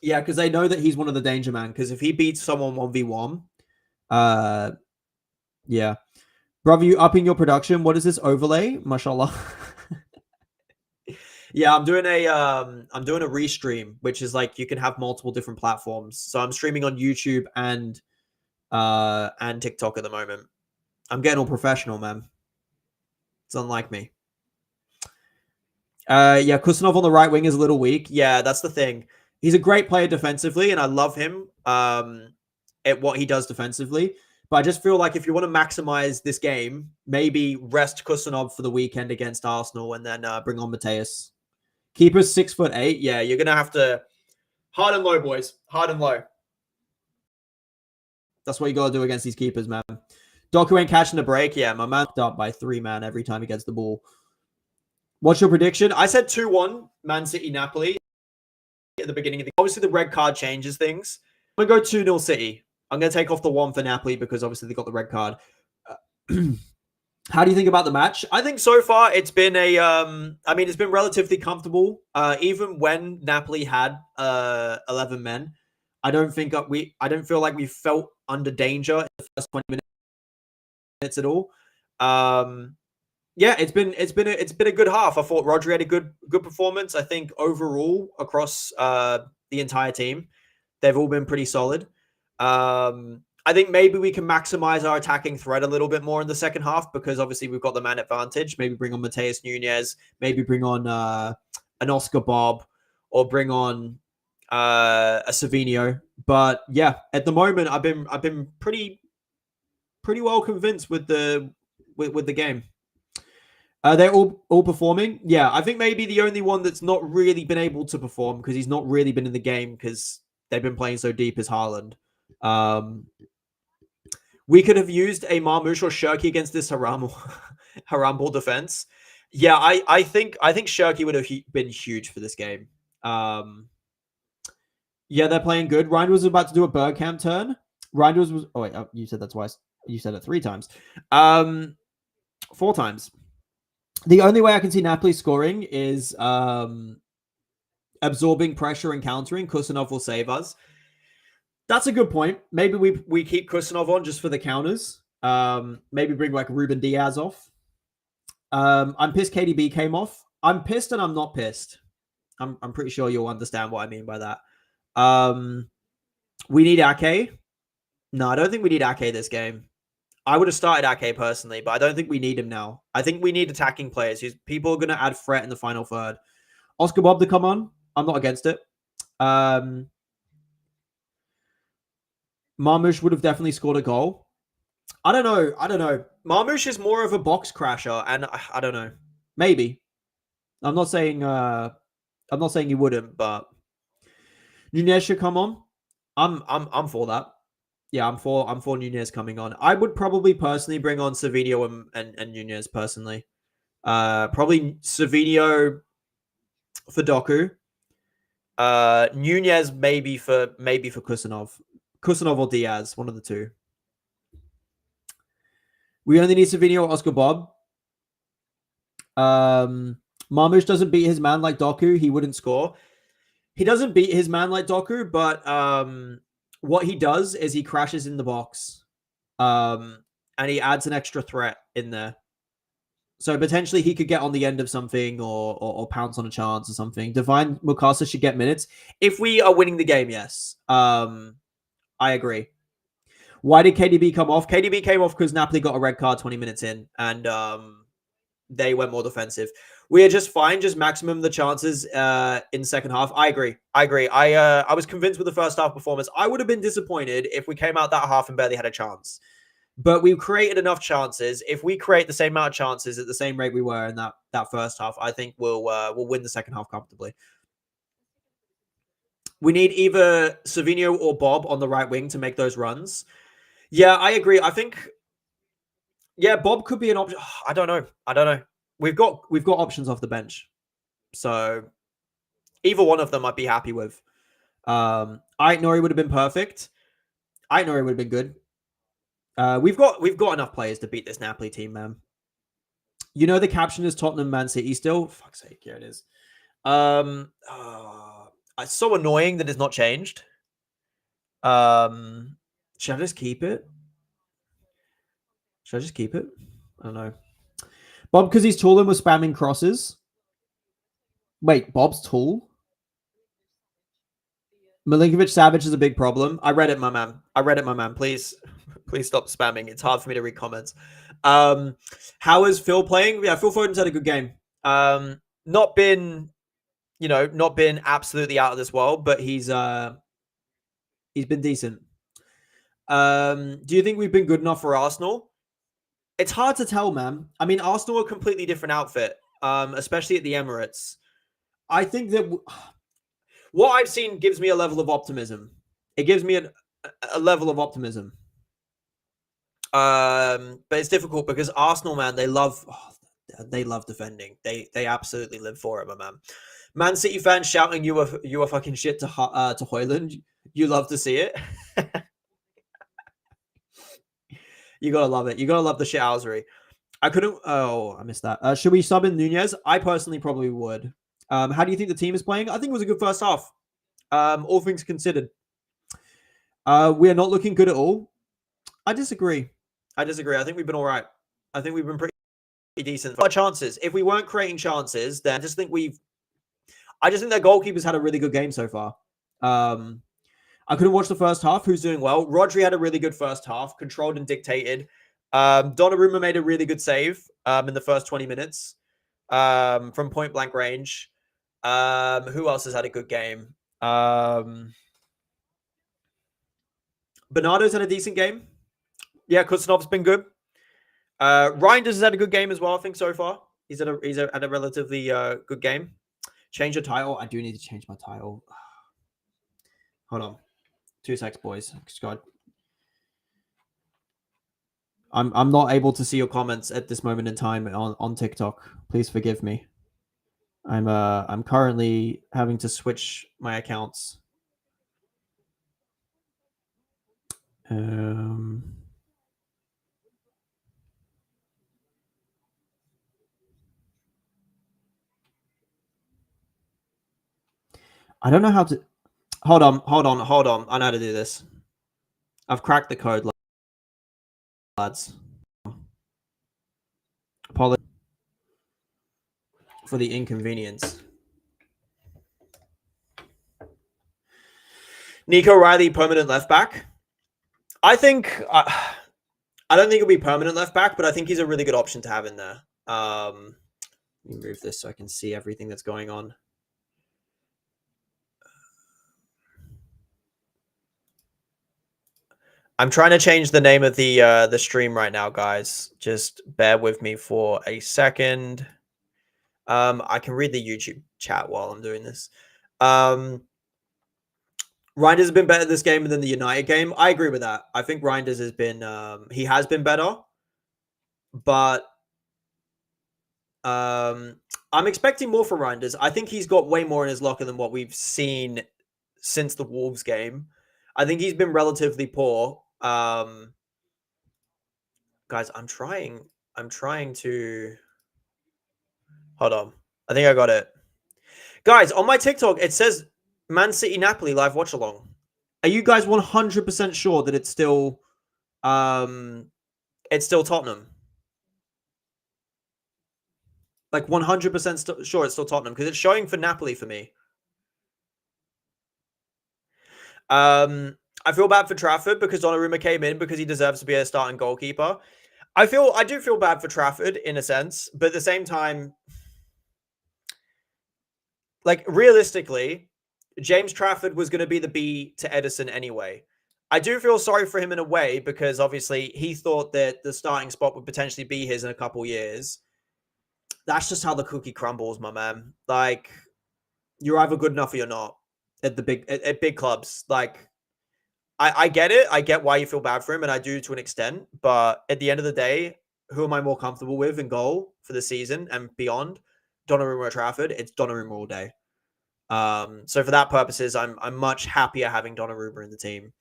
S1: Yeah, because they know that he's one of the danger man. Because if he beats someone 1v1, yeah. Brother, you upping your production? What is this overlay? Mashallah. Yeah, I'm doing a restream, which is like you can have multiple different platforms. So I'm streaming on YouTube and TikTok at the moment. I'm getting all professional, man. It's unlike me. Yeah, Kusanov on the right wing is a little weak. Yeah, that's the thing. He's a great player defensively, and I love him at what he does defensively. But I just feel like if you want to maximize this game, maybe rest Kusanov for the weekend against Arsenal and then bring on Mateus. Keeper's 6'8". Yeah, you're going to have to hard and low, boys. Hard and low. That's what you got to do against these keepers, man. Doku ain't catching the break. Yeah, my man's up by 3 man every time he gets the ball. What's your prediction? I said 2-1 Man City Napoli at the beginning of the obviously the red card changes things. I'm going to go 2-0 City. I'm going to take off the 1 for Napoli because obviously they got the red card. How do you think about the match? I think so far it's been it's been relatively comfortable. Even when Napoli had 11 men, I don't feel like we felt under danger in the first 20 minutes at all. Yeah, it's been a good half. I thought Rodri had a good performance. I think overall across the entire team, they've all been pretty solid. I think maybe we can maximize our attacking threat a little bit more in the second half because obviously we've got the man advantage. Maybe bring on Mateus Nunes, maybe bring on an Oscar Bob, or bring on a Savinho. But yeah, at the moment I've been pretty well convinced with the game. They're all performing. Yeah, I think maybe the only one that's not really been able to perform because he's not really been in the game because they've been playing so deep is Haaland. We could have used a Marmoush or Shirky against this Harambul defense. Yeah, I think Shirky would have been huge for this game. Yeah, they're playing good. Reinders was about to do a Bergkamp turn. Reinders was... Oh, wait, you said that twice. You said it 3 times. 4 times. The only way I can see Napoli scoring is absorbing pressure and countering. Kusanov will save us. That's a good point. Maybe we keep Kusanov on just for the counters. Maybe bring like Ruben Diaz off. I'm pissed KDB came off. I'm pissed and I'm not pissed. I'm pretty sure you'll understand what I mean by that. We need Ake. No, I don't think we need Ake this game. I would have started Ake personally, but I don't think we need him now. I think we need attacking players. People are going to add threat in the final third. Oscar Bob to come on. I'm not against it. Marmoush would have definitely scored a goal. I don't know. Marmoush is more of a box crasher, and I don't know. Maybe. I'm not saying you wouldn't, but Nunez should come on. I'm for that. Yeah, I'm for Nunez coming on. I would probably personally bring on Savinho and Nunez personally. Probably Savinho for Doku. Nunez maybe for Kusanov. Kusanov or Diaz, one of the two. We only need Savinho or Oscar Bob. Marmoush doesn't beat his man like Doku. He wouldn't score. He doesn't beat his man like Doku, but what he does is he crashes in the box. And he adds an extra threat in there. So potentially he could get on the end of something or pounce on a chance or something. Divine Mukasa should get minutes. If we are winning the game, yes. I agree. Why did KDB come off? KDB came off because Napoli got a red card 20 minutes in and they went more defensive. We are just fine. Just maximum the chances in the second half. I agree. I was convinced with the first half performance. I would have been disappointed if we came out that half and barely had a chance. But we created enough chances. If we create the same amount of chances at the same rate we were in that first half, I think we'll win the second half comfortably. We need either Savinho or Bob on the right wing to make those runs. Yeah, I agree. I think Bob could be an option. I don't know. We've got options off the bench, so either one of them I'd be happy with. Ait Nori would have been perfect. Ait Nori would have been good. We've got enough players to beat this Napoli team, man. You know the caption is Tottenham Man City still? Fuck's sake, here it is. It's so annoying that it's not changed. Should I just keep it? I don't know. Bob, because he's tall and was spamming crosses. Wait, Bob's tall? Milinkovic Savage is a big problem. I read it, my man. Please stop spamming. It's hard for me to read comments. How is Phil playing? Yeah, Phil Foden's had a good game. Not been absolutely out of this world, but he's been decent. Do you think we've been good enough for Arsenal? It's hard to tell, man. I mean, Arsenal are a completely different outfit, especially at the Emirates. I think that what I've seen gives me a level of optimism. It gives me a level of optimism. But it's difficult because Arsenal, man, they love defending. They absolutely live for it, my man. Man City fans shouting you are fucking shit to Højlund. You love to see it. You gotta love it. You gotta love the shithousery. I missed that. Should we sub in Nunez? I personally probably would. How do you think the team is playing? I think it was a good first half. All things considered. We are not looking good at all. I disagree. I think we've been all right. I think we've been pretty decent. Our chances. If we weren't creating chances, then I just think their goalkeepers had a really good game so far. I couldn't watch the first half. Who's doing well? Rodri had a really good first half, controlled and dictated. Donnarumma made a really good save in the first 20 minutes from point blank range. Who else has had a good game? Bernardo's had a decent game. Yeah, Kusanov's been good. Reinders has had a good game as well, I think, so far. He's had a relatively good game. Change your title. I do need to change my title. Hold on. 2 secs, boys. God. I'm not able to see your comments at this moment in time on TikTok. Please forgive me. I'm currently having to switch my accounts. I don't know how to. Hold on. I know how to do this. I've cracked the code, lads. Apologies for the inconvenience. Nico Riley, permanent left back. I think I don't think he'll be permanent left back, but I think he's a really good option to have in there. Let me move this so I can see everything that's going on. I'm trying to change the name of the stream right now, guys. Just bear with me for a second. I can read the YouTube chat while I'm doing this. Reinders has been better this game than the United game. I agree with that. I think Reinders has been he has been better, but I'm expecting more from Reinders. I think he's got way more in his locker than what we've seen since the Wolves game. I think he's been relatively poor. Guys, I'm trying to hold on. I think I got it. Guys, on my TikTok, it says Man City Napoli live watch along. Are you guys 100% sure that it's still Tottenham? Like 100% sure it's still Tottenham because it's showing for Napoli for me. I feel bad for Trafford because Donnarumma came in because he deserves to be a starting goalkeeper. I do feel bad for Trafford in a sense, but at the same time, like realistically, James Trafford was going to be the B to Edison anyway. I do feel sorry for him in a way because obviously he thought that the starting spot would potentially be his in a couple years. That's just how the cookie crumbles, my man. Like you're either good enough or you're not at big clubs. Like I get it. I get why you feel bad for him, and I do to an extent. But at the end of the day, who am I more comfortable with in goal for the season and beyond? Donnarumma or Trafford? It's Donnarumma all day. So for that purposes, I'm much happier having Donnarumma in the team.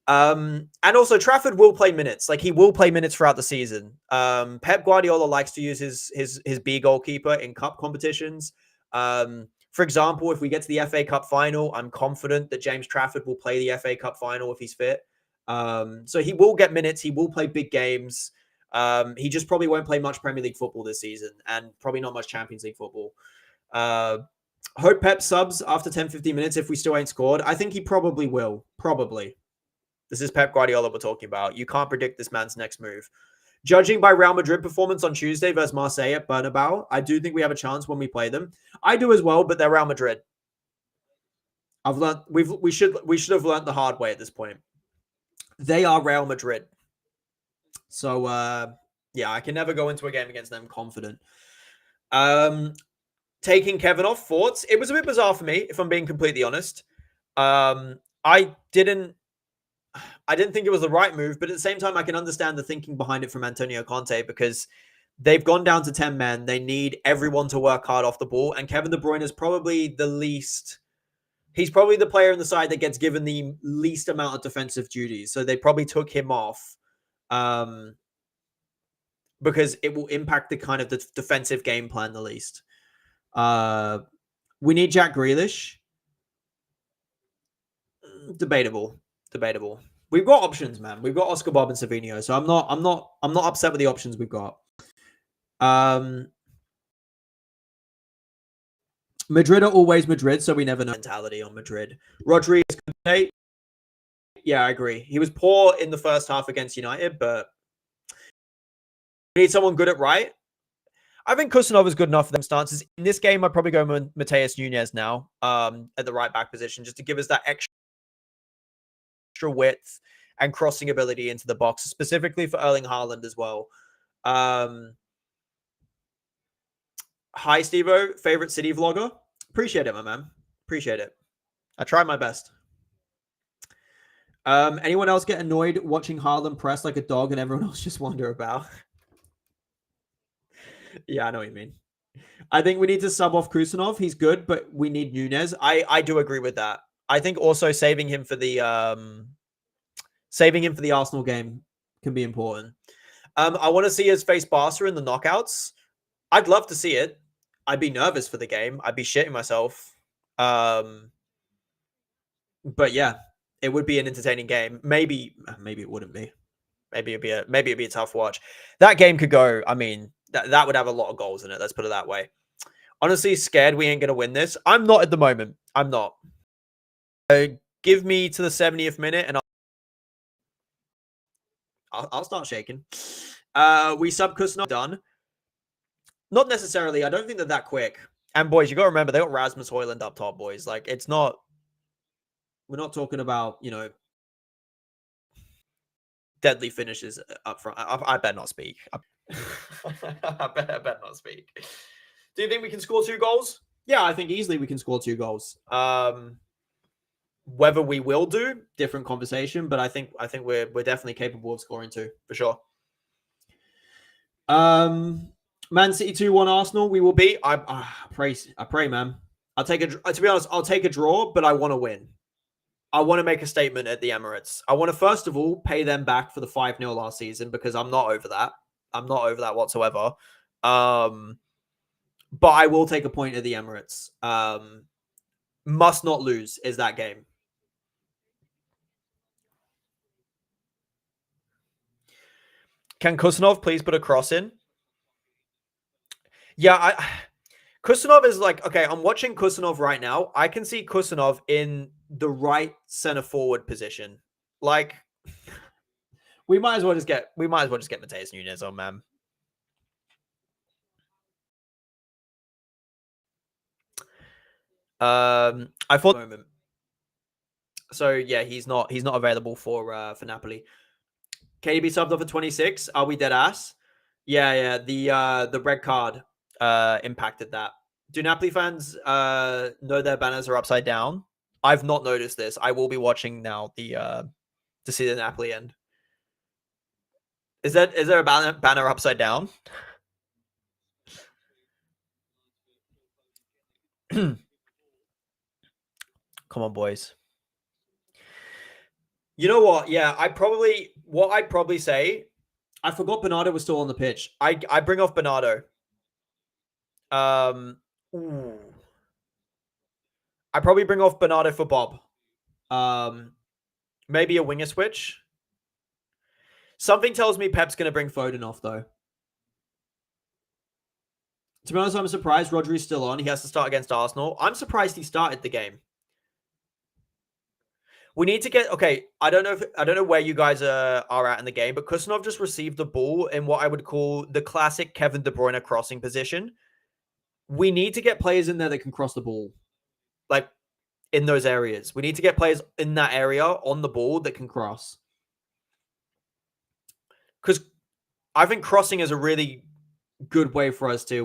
S1: And also Trafford will play minutes. Like he will play minutes throughout the season. Pep Guardiola likes to use his B goalkeeper in cup competitions. For example, if we get to the FA Cup final, I'm confident that James Trafford will play the FA Cup final if he's fit. So he will get minutes. He will play big games. He just probably won't play much Premier League football this season and probably not much Champions League football. Hope Pep subs after 10, 15 minutes if we still ain't scored. I think he probably will. Probably. This is Pep Guardiola we're talking about. You can't predict this man's next move. Judging by Real Madrid performance on Tuesday versus Marseille at Bernabeu, I do think we have a chance when we play them. I do as well, but they're Real Madrid. I've learned we should have learned the hard way at this point. They are Real Madrid. So yeah, I can never go into a game against them confident. Taking Kevin off, thoughts? It was a bit bizarre for me, if I'm being completely honest. I didn't think it was the right move, but at the same time, I can understand the thinking behind it from Antonio Conte because they've gone down to 10 men. They need everyone to work hard off the ball, and Kevin De Bruyne is probably the least. He's probably the player in the side that gets given the least amount of defensive duties. So they probably took him off because it will impact the kind of the defensive game plan the least. We need Jack Grealish. Debatable. We've got options, man. We've got Oscar Bob and Savinho, so I'm not upset with the options we've got. Madrid are always Madrid, so we never know mentality on Madrid. Rodri is good today. Yeah, I agree. He was poor in the first half against United, but we need someone good at right. I think Kusanov is good enough for them stances. In this game, I'd probably go with Mateus Nunes now at the right back position, just to give us that extra width and crossing ability into the box, specifically for Erling Haaland as well. Hi, Stevo, favorite City vlogger. Appreciate it, my man. Appreciate it. I try my best. Anyone else get annoyed watching Haaland press like a dog and everyone else just wonder about? Yeah, I know what you mean. I think we need to sub off Kusanov. He's good, but we need Nunes. I do agree with that. I think also saving him for the Arsenal game can be important. I want to see us face Barca in the knockouts. I'd love to see it. I'd be nervous for the game. I'd be shitting myself. But yeah, it would be an entertaining game. Maybe it wouldn't be. Maybe it'd be a tough watch. That game could go. I mean, that would have a lot of goals in it. Let's put it that way. Honestly, scared we ain't gonna win this. I'm not at the moment. I'm not. Give me to the 70th minute, and I'll start shaking. We sub Kuznetsov done. Not necessarily. I don't think they're that quick. And boys, you got to remember they got Rasmus Højlund up top, boys. Like it's not. We're not talking about deadly finishes up front. I better not speak. I better not speak. Do you think we can score 2 goals? Yeah, I think easily we can score 2 goals. Whether we will do, different conversation, but I think we're definitely capable of scoring 2 for sure. Man City 2-1 Arsenal. We will beat. I pray, man. I'll take to be honest, I'll take a draw, but I want to win. I want to make a statement at the Emirates. I want to first of all pay them back for the 5-0 last season because I'm not over that. I'm not over that whatsoever. But I will take a point at the Emirates. Must not lose is that game. Can Kuznetsov please put a cross in? Yeah, Kuznetsov is like, okay, I'm watching Kuznetsov right now. I can see Kuznetsov in the right center forward position. Like, we might as well just get Mateus Nunes on, man. I thought moment. So yeah, he's not available for Napoli. KDB subbed off at 26. Are we dead ass? Yeah. The red card impacted that. Do Napoli fans know their banners are upside down? I've not noticed this. I will be watching now to see the Napoli end. Is there a banner upside down? Come on, boys. You know what? Yeah, I'd probably say, I forgot Bernardo was still on the pitch. I bring off Bernardo. Ooh. I probably bring off Bernardo for Bob. Maybe a winger switch. Something tells me Pep's going to bring Foden off, though. To be honest, I'm surprised Rodri's still on. He has to start against Arsenal. I'm surprised he started the game. We need to get I don't know where you guys are at in the game, but Kuznetsov just received the ball in what I would call the classic Kevin De Bruyne crossing position. We need to get players in there that can cross the ball, like in those areas. We need to get players in that area on the ball that can cross. Because I think crossing is a really good way for us to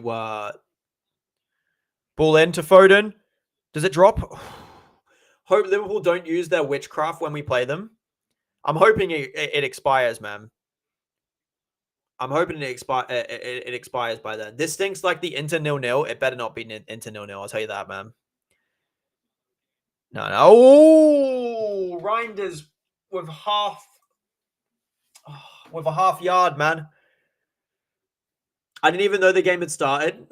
S1: ball into Foden. Does it drop? Hope Liverpool don't use their witchcraft when we play them. I'm hoping it expires, man. I'm hoping it expires by then. This stinks like the Inter 0-0. It better not be Inter 0-0. I'll tell you that, man. No. Oh, Reinders with a half yard, man. I didn't even know the game had started.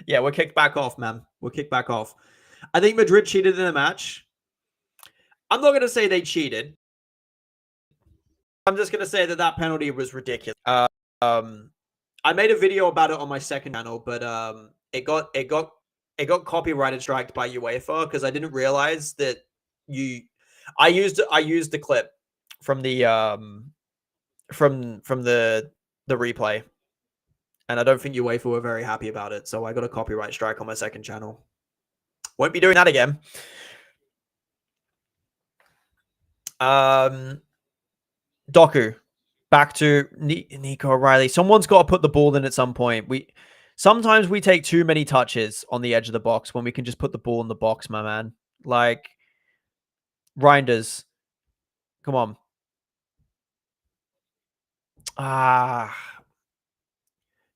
S1: Yeah, we're kicked back off, man. We're kicked back off. I think Madrid cheated in the match. I'm not going to say they cheated. I'm just going to say that penalty was ridiculous. I made a video about it on my second channel, but it got copyrighted striked by UEFA because I didn't realize that I used the clip from the from the replay, and I don't think UEFA were very happy about it, so I got a copyright strike on my second channel. Won't be doing that again. Doku, back to Nico O'Reilly. Someone's got to put the ball in at some point. Sometimes we take too many touches on the edge of the box when we can just put the ball in the box, my man. Like Reinders, come on.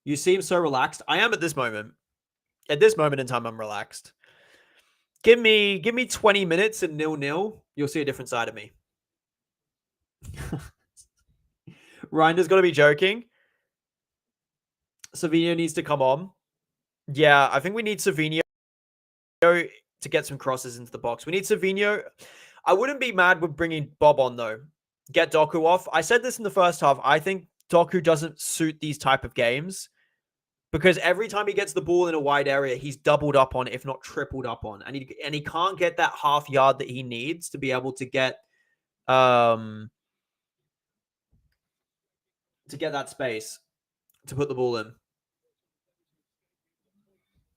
S1: You seem so relaxed. I am at this moment. At this moment in time, I'm relaxed. Give me 20 minutes and 0-0. You'll see a different side of me. Reinder's got to be joking. Savinho needs to come on. Yeah, I think we need Savinho to get some crosses into the box. We need Savinho. I wouldn't be mad with bringing Bob on, though. Get Doku off. I said this in the first half. I think Doku doesn't suit these type of games because every time he gets the ball in a wide area, he's doubled up on, if not tripled up on. And he can't get that half yard that he needs to be able to get that space to put the ball in.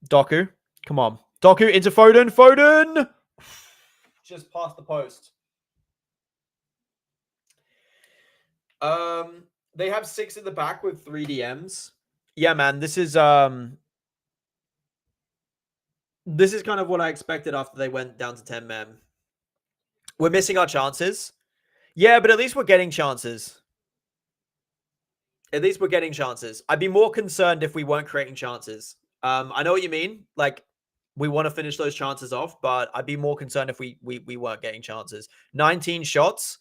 S1: Doku, come on. Doku into Foden. Foden! Just past the post. They have 6 at the back with 3 DMs. Yeah, man, this is kind of what I expected after they went down to 10 men. We're missing our chances. Yeah, but at least we're getting chances. At least we're getting chances. I'd be more concerned if we weren't creating chances. I know what you mean. Like, we want to finish those chances off, but I'd be more concerned if we weren't getting chances. 19 shots.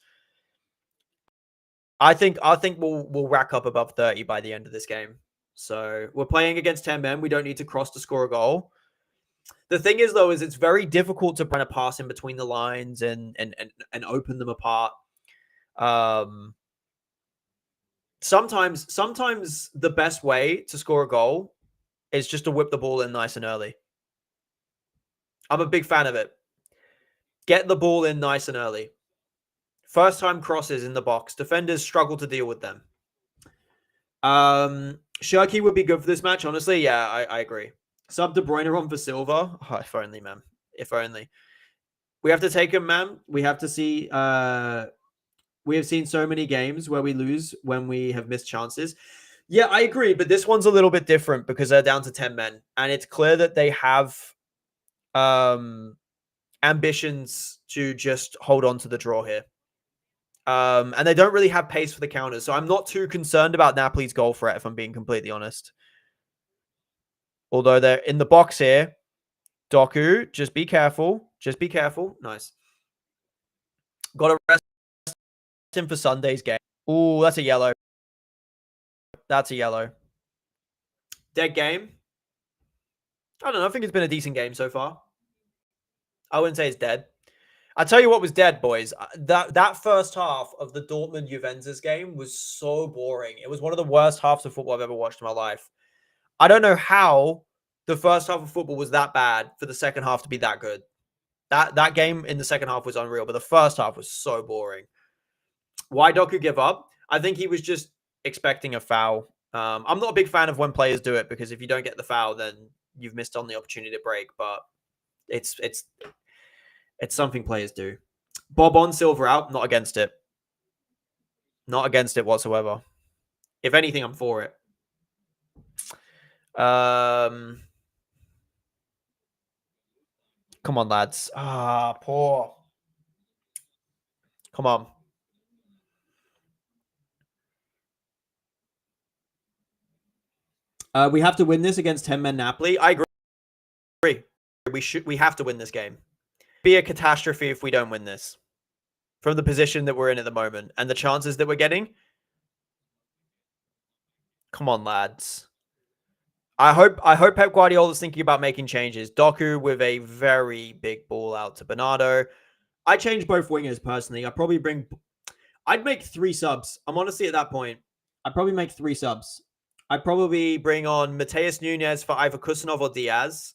S1: I think we'll rack up above 30 by the end of this game. So we're playing against 10 men. We don't need to cross to score a goal. The thing is, though, is it's very difficult to kind of pass in between the lines and open them apart. Sometimes the best way to score a goal is just to whip the ball in nice and early. I'm a big fan of it. Get the ball in nice and early. First time crosses in the box. Defenders struggle to deal with them. Shirky would be good for this match, honestly. Yeah, I agree. Sub De Bruyne on for Silva. Oh, if only, man. If only. We have to take him, man. We have to see... we have seen so many games where we lose when we have missed chances. Yeah, I agree, but this one's a little bit different because they're down to 10 men. And it's clear that they have ambitions to just hold on to the draw here. And they don't really have pace for the counters. So I'm not too concerned about Napoli's goal threat, if I'm being completely honest. Although they're in the box here. Doku, just be careful. Just be careful. Nice. Got to rest him for Sunday's game. Ooh, that's a yellow. That's a yellow. Dead game. I don't know. I think it's been a decent game so far. I wouldn't say it's dead. I'll tell you what was dead, boys. That first half of the Dortmund-Juventus game was so boring. It was one of the worst halves of football I've ever watched in my life. I don't know how the first half of football was that bad for the second half to be that good. That game in the second half was unreal, but the first half was so boring. Why Doku give up? I think he was just expecting a foul. I'm not a big fan of when players do it because if you don't get the foul, then you've missed on the opportunity to break. But it's something players do. Bob on, Silver out. Not against it. Not against it whatsoever. If anything, I'm for it. Come on, lads. Poor. Come on. We have to win this against 10 men Napoli. I agree. We have to win this game. Be a catastrophe if we don't win this. From the position that we're in at the moment and the chances that we're getting. Come on, lads. I hope Pep Guardiola's thinking about making changes. Doku with a very big ball out to Bernardo. I change both wingers personally. I'd make 3 subs. I'm honestly at that point. I'd probably make 3 subs. I'd probably bring on Mateus Nunes for either Kusanov or Diaz.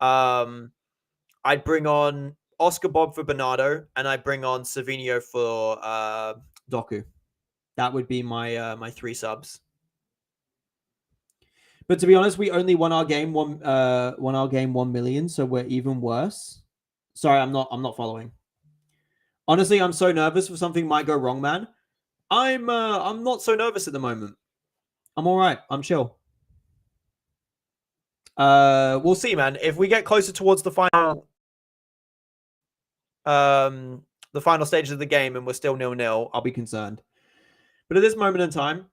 S1: I'd bring on Oscar Bob for Bernardo, and I'd bring on Savinho for Doku. That would be my my 3 subs. But to be honest, we only won our game 1 million, so we're even worse. Sorry, I'm not following. Honestly, I'm so nervous for something might go wrong, man. I'm not so nervous at the moment. I'm all right. I'm chill. We'll see, man. If we get closer towards the final stages of the game and we're still 0-0, I'll be concerned. But at this moment in time,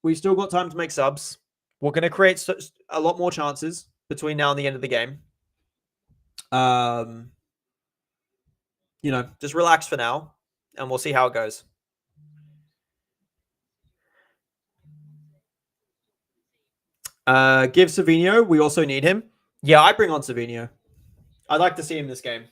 S1: we've still got time to make subs. We're going to create a lot more chances between now and the end of the game. You know, just relax for now, and we'll see how it goes. Give Savinho. We also need him. Yeah, I bring on Savinho. I'd like to see him this game.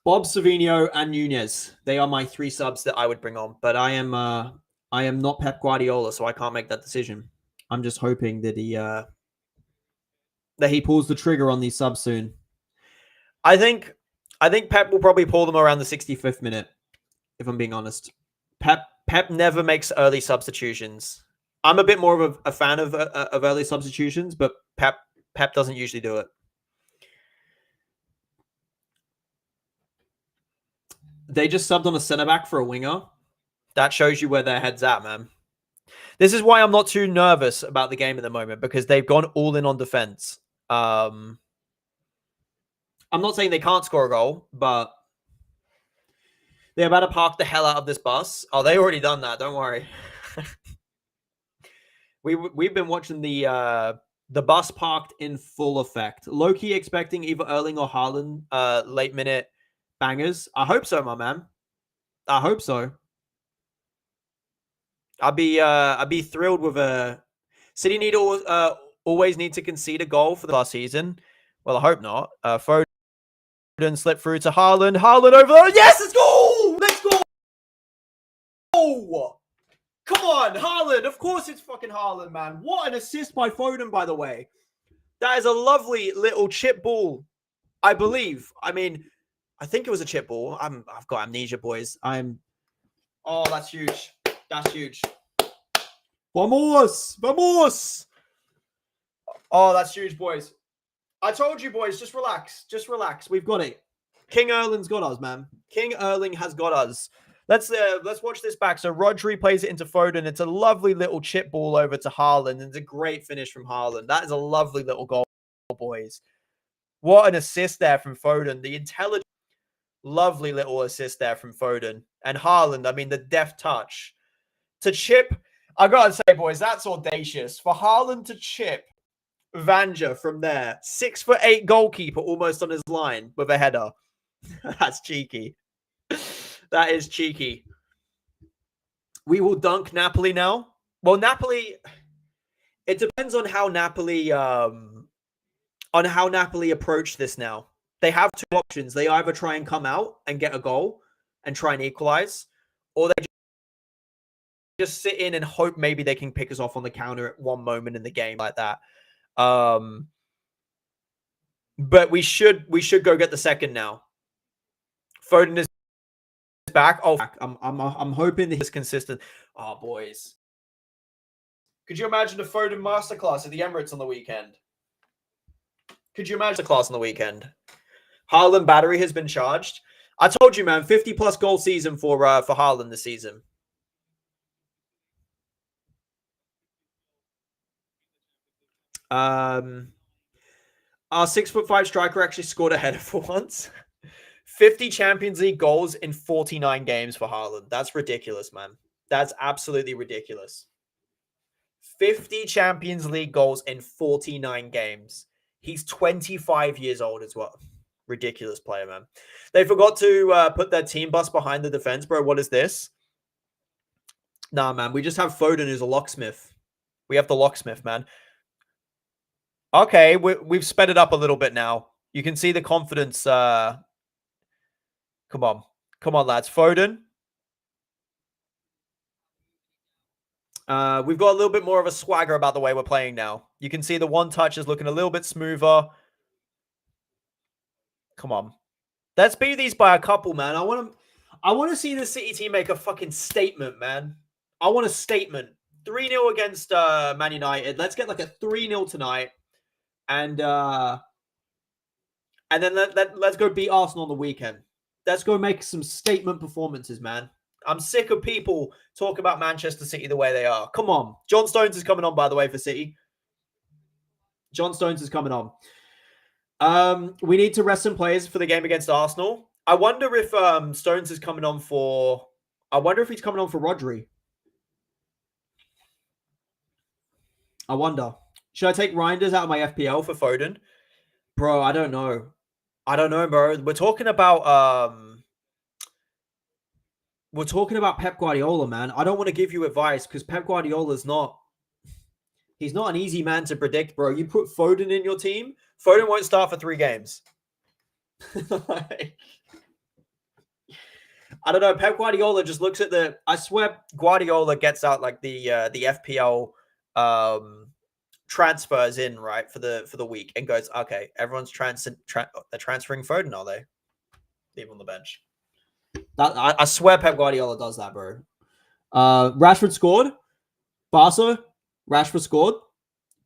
S1: Bob, Savino, and Nunez. They are my 3 subs that I would bring on. But I am not Pep Guardiola, so I can't make that decision. I'm just hoping that he pulls the trigger on these subs soon. I think Pep will probably pull them around the 65th minute, if I'm being honest. Pep never makes early substitutions. I'm a bit more of a fan of early substitutions, but Pep doesn't usually do it. They just subbed on a centre back for a winger. That shows you where their head's at, man. This is why I'm not too nervous about the game at the moment, because they've gone all in on defense. I'm not saying they can't score a goal, but they're about to park the hell out of this bus. Oh, they already done that. Don't worry. We've been watching the bus parked in full effect. Low-key expecting either Erling or Haaland late minute bangers. I hope so, my man. I hope so. I'd be thrilled with a City always need to concede a goal for the last season. Well, I hope not. Foden slip through to Haaland. Haaland over there. Yes, let's go! Let's go! Oh! Come on, Haaland. Of course it's fucking Haaland, man. What an assist by Foden, by the way. That is a lovely little chip ball, I believe. I mean, I think it was a chip ball. I've got amnesia, boys. Oh, that's huge. That's huge. Vamos! Vamos! Oh, that's huge, boys. I told you, boys, just relax. Just relax. We've got it. King Erling's got us, man. King Erling has got us. Let's watch this back. So Rodri plays it into Foden. It's a lovely little chip ball over to Haaland. And it's a great finish from Haaland. That is a lovely little goal, boys. What an assist there from Foden. The intelligent, lovely little assist there from Foden. And Haaland, I mean, the deft touch. To chip, I got to say, boys, that's audacious. For Haaland to chip Vanja from there. 6'8" goalkeeper almost on his line with a header. That's cheeky. That is cheeky. We will dunk Napoli now. Well, Napoli, it depends on how Napoli approach this now. They have 2 options. They either try and come out and get a goal and try and equalize, or they just sit in and hope maybe they can pick us off on the counter at one moment in the game like that. But we should go get the second now. Foden is back. Oh, I'm hoping he's consistent. Oh, boys. Could you imagine a Foden masterclass at the Emirates on the weekend? Could you imagine the class on the weekend? Haaland battery has been charged. I told you, man, 50-plus goal season for Haaland this season. Our 6'5" striker actually scored a header for once. 50 Champions League goals in 49 games for Haaland. That's ridiculous, man. That's absolutely ridiculous. 50 Champions League goals in 49 games. He's 25 years old as well. Ridiculous player, man. They forgot to put their team bus behind the defense, bro. What is this? Nah, man. We just have Foden who's a locksmith. We have the locksmith, man. Okay, we've sped it up a little bit now. You can see the confidence. Come on. Come on, lads. Foden. We've got a little bit more of a swagger about the way we're playing now. You can see the one touch is looking a little bit smoother. Come on. Let's beat these by a couple, man. I want to see the City team make a fucking statement, man. I want a statement. 3-0 against Man United. Let's get like a 3-0 tonight. And then let's go beat Arsenal on the weekend. Let's go make some statement performances, man. I'm sick of people talking about Manchester City the way they are. Come on. John Stones is coming on, by the way, for City. John Stones is coming on. We need to rest some players for the game against Arsenal. I wonder if Stones is coming on for... I wonder if he's coming on for Rodri. I wonder. Should I take Reinders out of my FPL for Foden? Bro, I don't know. I don't know, bro. We're talking about Pep Guardiola, man. I don't want to give you advice because Pep Guardiola's not... He's not an easy man to predict, bro. You put Foden in your team, Foden won't start for 3 games. Like, I don't know. Pep Guardiola just looks at the. I swear, Guardiola gets out like the FPL transfers in right for the week and goes, okay, everyone's they're transferring Foden, are they? Leave him on the bench. I swear, Pep Guardiola does that, bro. Rashford scored. Barca. Rashford scored.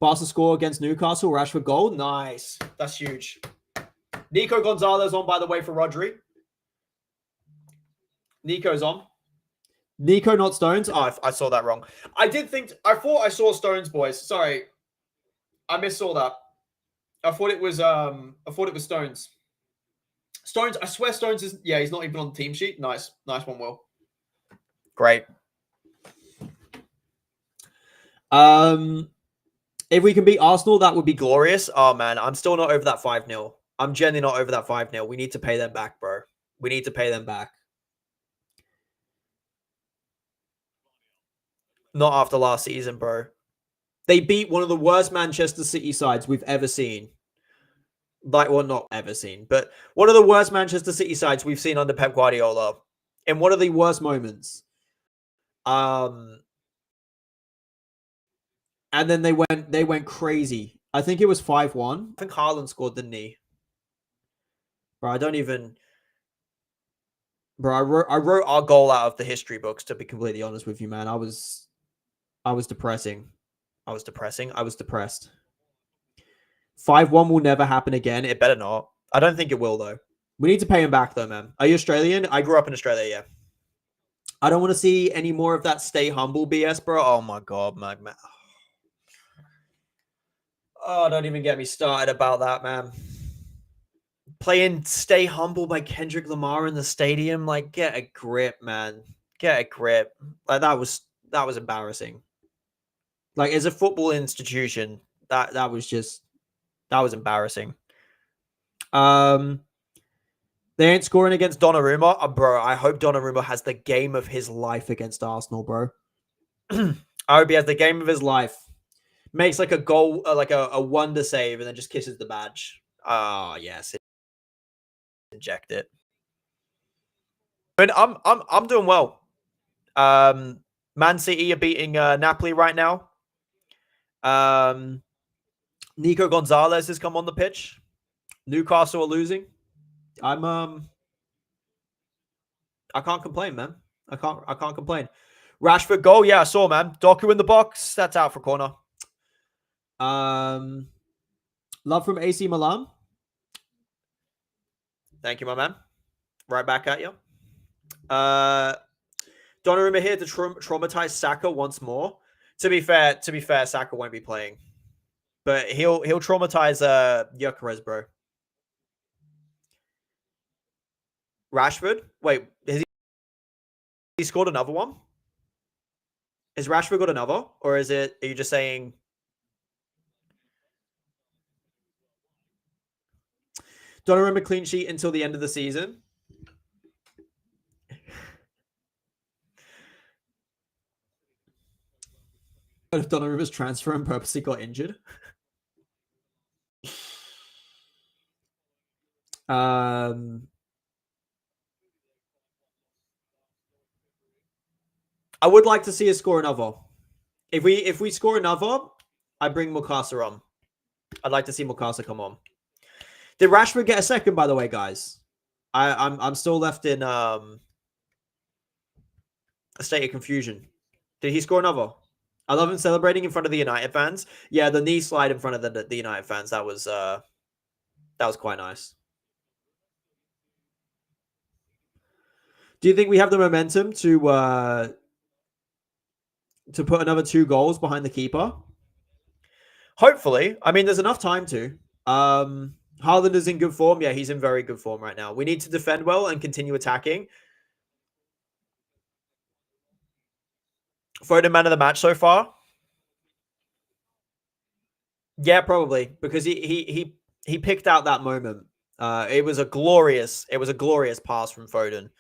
S1: Barca score against Newcastle. Rashford goal. Nice. That's huge. Nico Gonzalez on, by the way, for Rodri. Nico's on. Nico, not Stones. Oh, I saw that wrong. I thought I saw Stones, boys. Sorry. I missaw that. I thought it was Stones. Stones, I swear Stones is he's not even on the team sheet. Nice one, Will. Great. If we can beat Arsenal, that would be glorious. Oh man, I'm still not over that 5-0. I'm genuinely not over that 5-0. We need to pay them back, bro. We need to pay them back. Not after last season, bro. They beat one of the worst Manchester City sides we've ever seen. Like, well, not ever seen, but one of the worst Manchester City sides we've seen under Pep Guardiola. In one of the worst moments. And then they went crazy. I think it was 5-1. I think Haaland scored, didn't he? Bro, I don't even. Bro, I wrote our goal out of the history books, to be completely honest with you, man. I was depressing. I was depressed. 5-1 will never happen again. It better not. I don't think it will, though. We need to pay him back, though, man. Are you Australian? I grew up in Australia, yeah. I don't want to see any more of that stay humble BS, bro. Oh, my God, man. Oh, don't even get me started about that, man. Playing Stay Humble by Kendrick Lamar in the stadium. Like, get a grip, man. Get a grip. Like, that was embarrassing. Like, as a football institution, that was embarrassing. They ain't scoring against Donnarumma. Bro, I hope Donnarumma has the game of his life against Arsenal, bro. I hope he has the game of his life. Makes like a goal, like a wonder save, and then just kisses the badge. Oh, yes. Inject it. But I'm doing well. Man City are beating Napoli right now. Nico Gonzalez has come on the pitch. Newcastle are losing. I can't complain, man. I can't complain. Rashford goal, yeah, I saw, man. Doku in the box. That's out for corner. Love from AC Milan. Thank you, my man. Right back at you. Donnarumma here to traumatize Saka once more. To be fair, Saka won't be playing, but he'll traumatize Gyökeres, bro. Rashford, wait, has he scored another one? Has Rashford got another, or are you just saying? Donnarumma clean sheet until the end of the season. If Donnarumma's transfer and purposely got injured. I would like to see us score another. If we score another, I bring Mukasa on. I'd like to see Mukasa come on. Did Rashford get a second, by the way, guys? I'm still left in a state of confusion. Did he score another? I love him celebrating in front of the United fans. Yeah, the knee slide in front of the United fans. That was quite nice. Do you think we have the momentum to put another 2 goals behind the keeper? Hopefully. I mean, there's enough time to. Haaland is in good form. Yeah, he's in very good form right now. We need to defend well and continue attacking. Foden man of the match so far? Yeah, probably, because he picked out that moment. It was a glorious pass from Foden.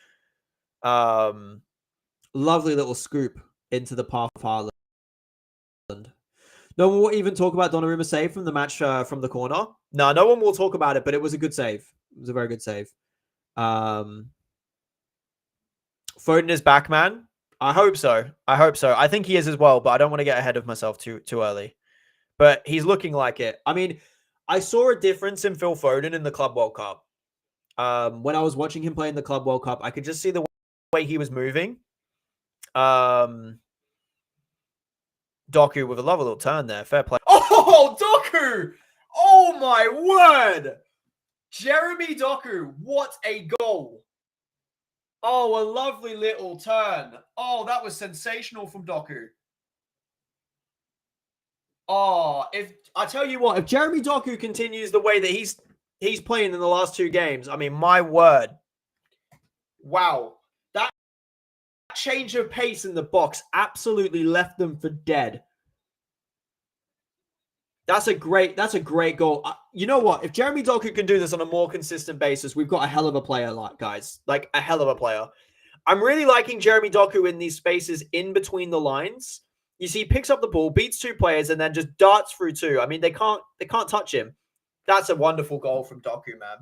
S1: Lovely little scoop into the path of Haaland. No one will even talk about Donnarumma's save from the match from the corner. No one will talk about it, but it was a good save. It was a very good save. Foden is back, man. I hope so. I think he is as well, but I don't want to get ahead of myself too early. But he's looking like it. I mean, I saw a difference in Phil Foden in the Club World Cup. When I was watching him play in the Club World Cup, I could just see the way he was moving. Doku with a lovely little turn there. Fair play. Oh, Doku! Oh, my word! Jeremy Doku, what a goal. Oh, a lovely little turn. Oh, that was sensational from Doku. Oh, if I tell you what, if Jeremy Doku continues the way that he's playing in the last 2 games, I mean, my word. Wow. That change of pace in the box absolutely left them for dead. That's a great goal. You know what? If Jeremy Doku can do this on a more consistent basis, we've got a hell of a player, guys. Like a hell of a player. I'm really liking Jeremy Doku in these spaces in between the lines. You see, he picks up the ball, beats 2 players, and then just darts through 2. I mean, they can't touch him. That's a wonderful goal from Doku, man.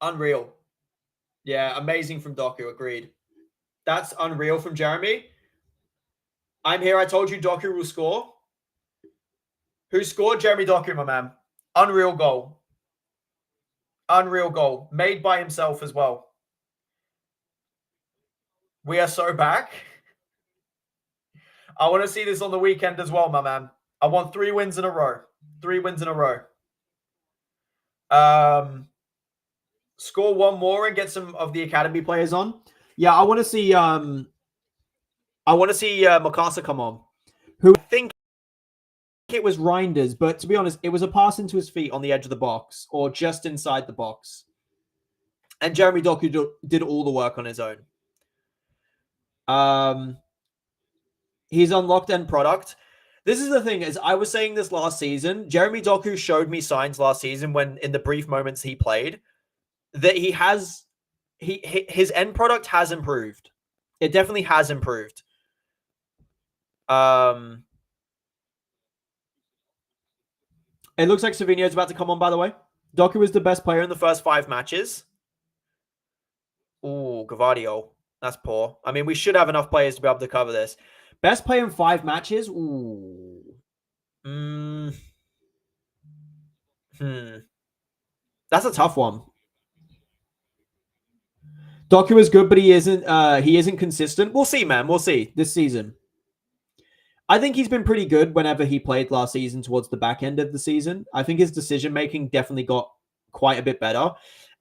S1: Unreal. Yeah, amazing from Doku. Agreed. That's unreal from Jeremy. I'm here. I told you Doku will score. Who scored? Jeremy Doku, my man. Unreal goal. Unreal goal. Made by himself as well. We are so back. I want to see this on the weekend as well, my man. I want 3 wins in a row. 3 wins in a row. Score 1 more and get some of the academy players on. Yeah, I want to see Mikasa come on. Who I think it was Reinders, but to be honest, it was a pass into his feet on the edge of the box or just inside the box. And Jeremy Doku did all the work on his own. He's unlocked end product. This is the thing, is I was saying this last season. Jeremy Doku showed me signs last season when in the brief moments he played that his end product has improved. It definitely has improved. It looks like Savinho's about to come on, by the way. Doku was the best player in the first 5 matches. Ooh, Gavadio. That's poor. I mean, we should have enough players to be able to cover this. Best player in 5 matches? Ooh. That's a tough one. Doku is good, but he isn't consistent. We'll see, man. We'll see this season. I think he's been pretty good whenever he played last season towards the back end of the season. I think his decision-making definitely got quite a bit better.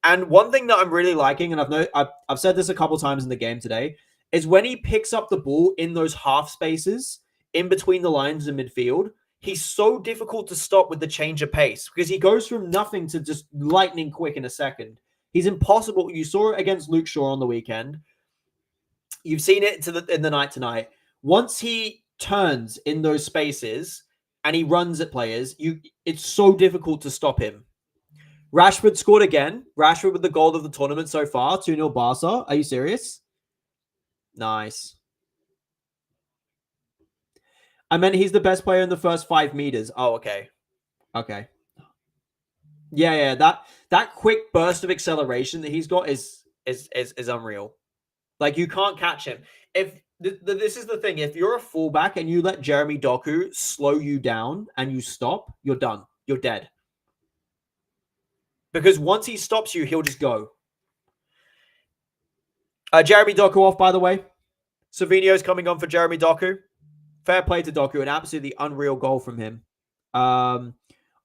S1: And one thing that I'm really liking, and I've said this a couple times in the game today, is when he picks up the ball in those half spaces in between the lines in midfield, he's so difficult to stop with the change of pace because he goes from nothing to just lightning quick in a second. He's impossible. You saw it against Luke Shaw on the weekend. You've seen it in the night tonight. Once he turns in those spaces and he runs at players, it's so difficult to stop him. Rashford scored again. Rashford with the goal of the tournament so far. 2-0 Barca. Are you serious? Nice. I meant he's the best player in the first 5 meters. Oh, okay. Okay. Yeah. That quick burst of acceleration that he's got is unreal. Like, you can't catch him. This is the thing. If you're a fullback and you let Jeremy Doku slow you down and you stop, you're done. You're dead. Because once he stops you, he'll just go. Jeremy Doku off, by the way. Savinho's coming on for Jeremy Doku. Fair play to Doku. An absolutely unreal goal from him. Oh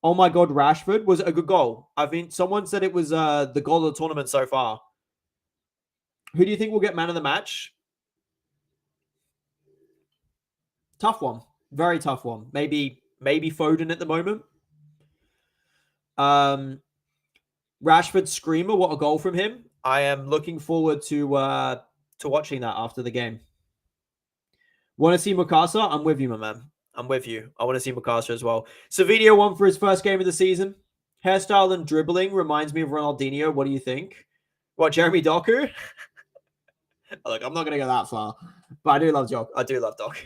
S1: my God, Rashford was a good goal. I mean, someone said it was the goal of the tournament so far. Who do you think will get man of the match? Tough one. Very tough one. Maybe Foden at the moment. Rashford screamer. What a goal from him. I am looking forward to watching that after the game. Want to see Mikasa? I'm with you, my man. I'm with you. I want to see Mikasa as well. Savinho won for his first game of the season. Hairstyle and dribbling reminds me of Ronaldinho. What do you think? What, Jeremy Doku? Look, I'm not going to go that far. But I do love Doc. I do love Doc.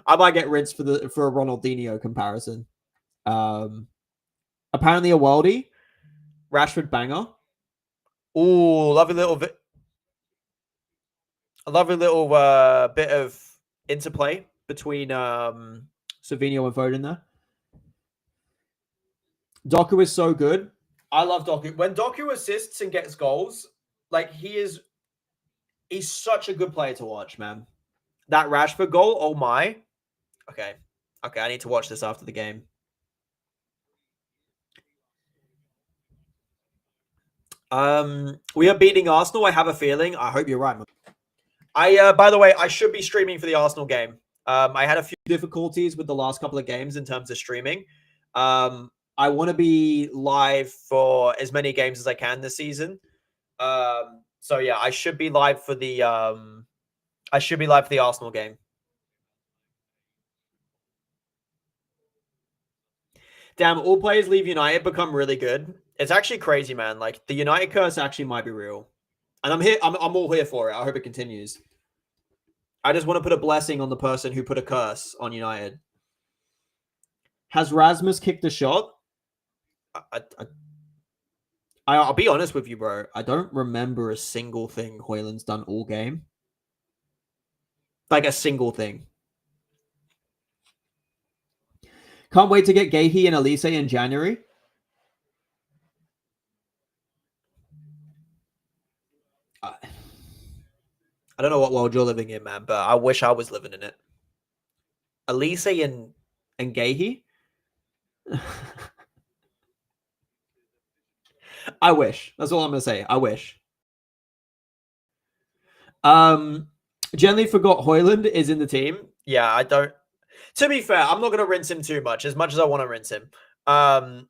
S1: I might get rinsed for a Ronaldinho comparison. Apparently a worldie. Rashford banger. Ooh, lovely little bit of interplay between Savinho and Foden there. Doku is so good. I love Doku. When Doku assists and gets goals, like he's such a good player to watch, man. That Rashford goal, oh my. Okay, I need to watch this after the game. We are beating Arsenal. I have a feeling. I hope you're right. By the way, I should be streaming for the Arsenal game. I had a few difficulties with the last couple of games in terms of streaming. I want to be live for as many games as I can this season. So yeah, I should be live for the Arsenal game. Damn, all players leave United, become really good. It's actually crazy, man. Like the United curse actually might be real. And I'm here, I'm all here for it. I hope it continues. I just want to put a blessing on the person who put a curse on United. Has Rasmus kicked a shot? I'll be honest with you, bro. I don't remember a single thing Højlund's done all game. Like a single thing. Can't wait to get Gahey and Elise in January. I don't know what world you're living in, man, but I wish I was living in it. Elise and Gahey? I wish. That's all I'm going to say. I wish. Generally forgot Højlund is in the team. Yeah, I don't. To be fair, I'm not going to rinse him too much as I want to rinse him.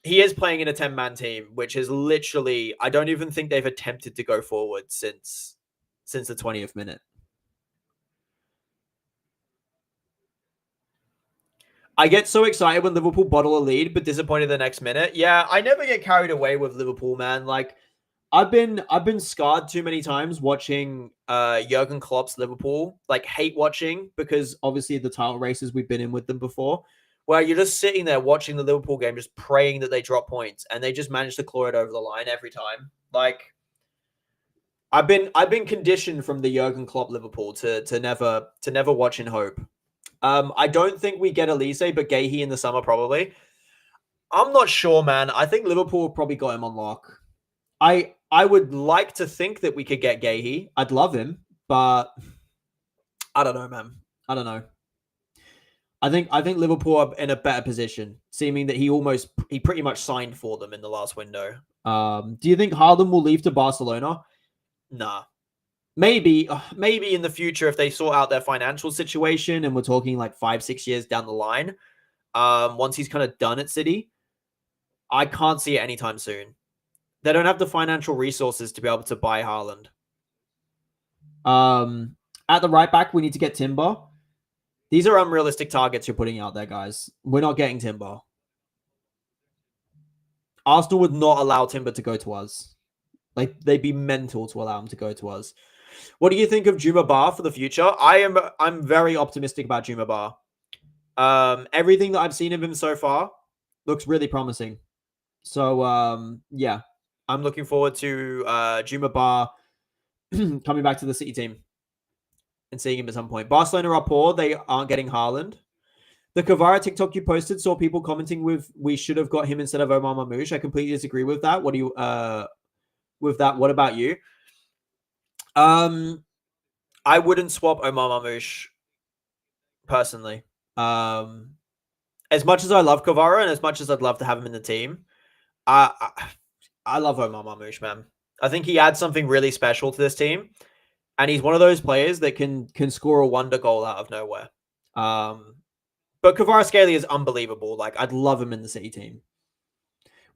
S1: He is playing in a 10-man team, which is literally, I don't even think they've attempted to go forward since the 20th minute. I get so excited when Liverpool bottle a lead, but disappointed the next minute. Yeah, I never get carried away with Liverpool, man. Like, I've been scarred too many times watching Jurgen Klopp's Liverpool, like hate watching, because obviously the title races we've been in with them before, where you're just sitting there watching the Liverpool game, just praying that they drop points, and they just manage to claw it over the line every time. Like, I've been conditioned from the Jurgen Klopp Liverpool to never watch in hope. I don't think we get Elise, but Gahey in the summer probably. I'm not sure, man. I think Liverpool probably got him on lock. I would like to think that we could get Gahey. I'd love him, but I don't know, man. I don't know. I think Liverpool are in a better position, seeming that he pretty much signed for them in the last window. Do you think Haaland will leave to Barcelona? Nah. Maybe in the future if they sort out their financial situation, and we're talking like 5-6 years down the line, once he's kind of done at City. I can't see it anytime soon. They don't have the financial resources to be able to buy Haaland. At the right back, we need to get Timber. These are unrealistic targets you're putting out there, guys. We're not getting Timber. Arsenal would not allow Timber to go to us. Like, they'd be mental to allow him to go to us. What do you think of Juma Bar for the future? I'm very optimistic about Juma Bar. Everything that I've seen of him so far looks really promising. So yeah, I'm looking forward to Juma Bar coming back to the City team and seeing him at some point. Barcelona are poor. They aren't getting Haaland. The Kvara TikTok you posted saw people commenting with, we should have got him instead of Omar Mamouche. I completely disagree with that. What do you with that? What about you? I wouldn't swap Omar Mamouche personally. As much as I love Kvara and as much as I'd love to have him in the team, I love Omar Mamouche, man. I think he adds something really special to this team, and he's one of those players that can score a wonder goal out of nowhere. But Kvaratskhelia is unbelievable. Like, I'd love him in the City team.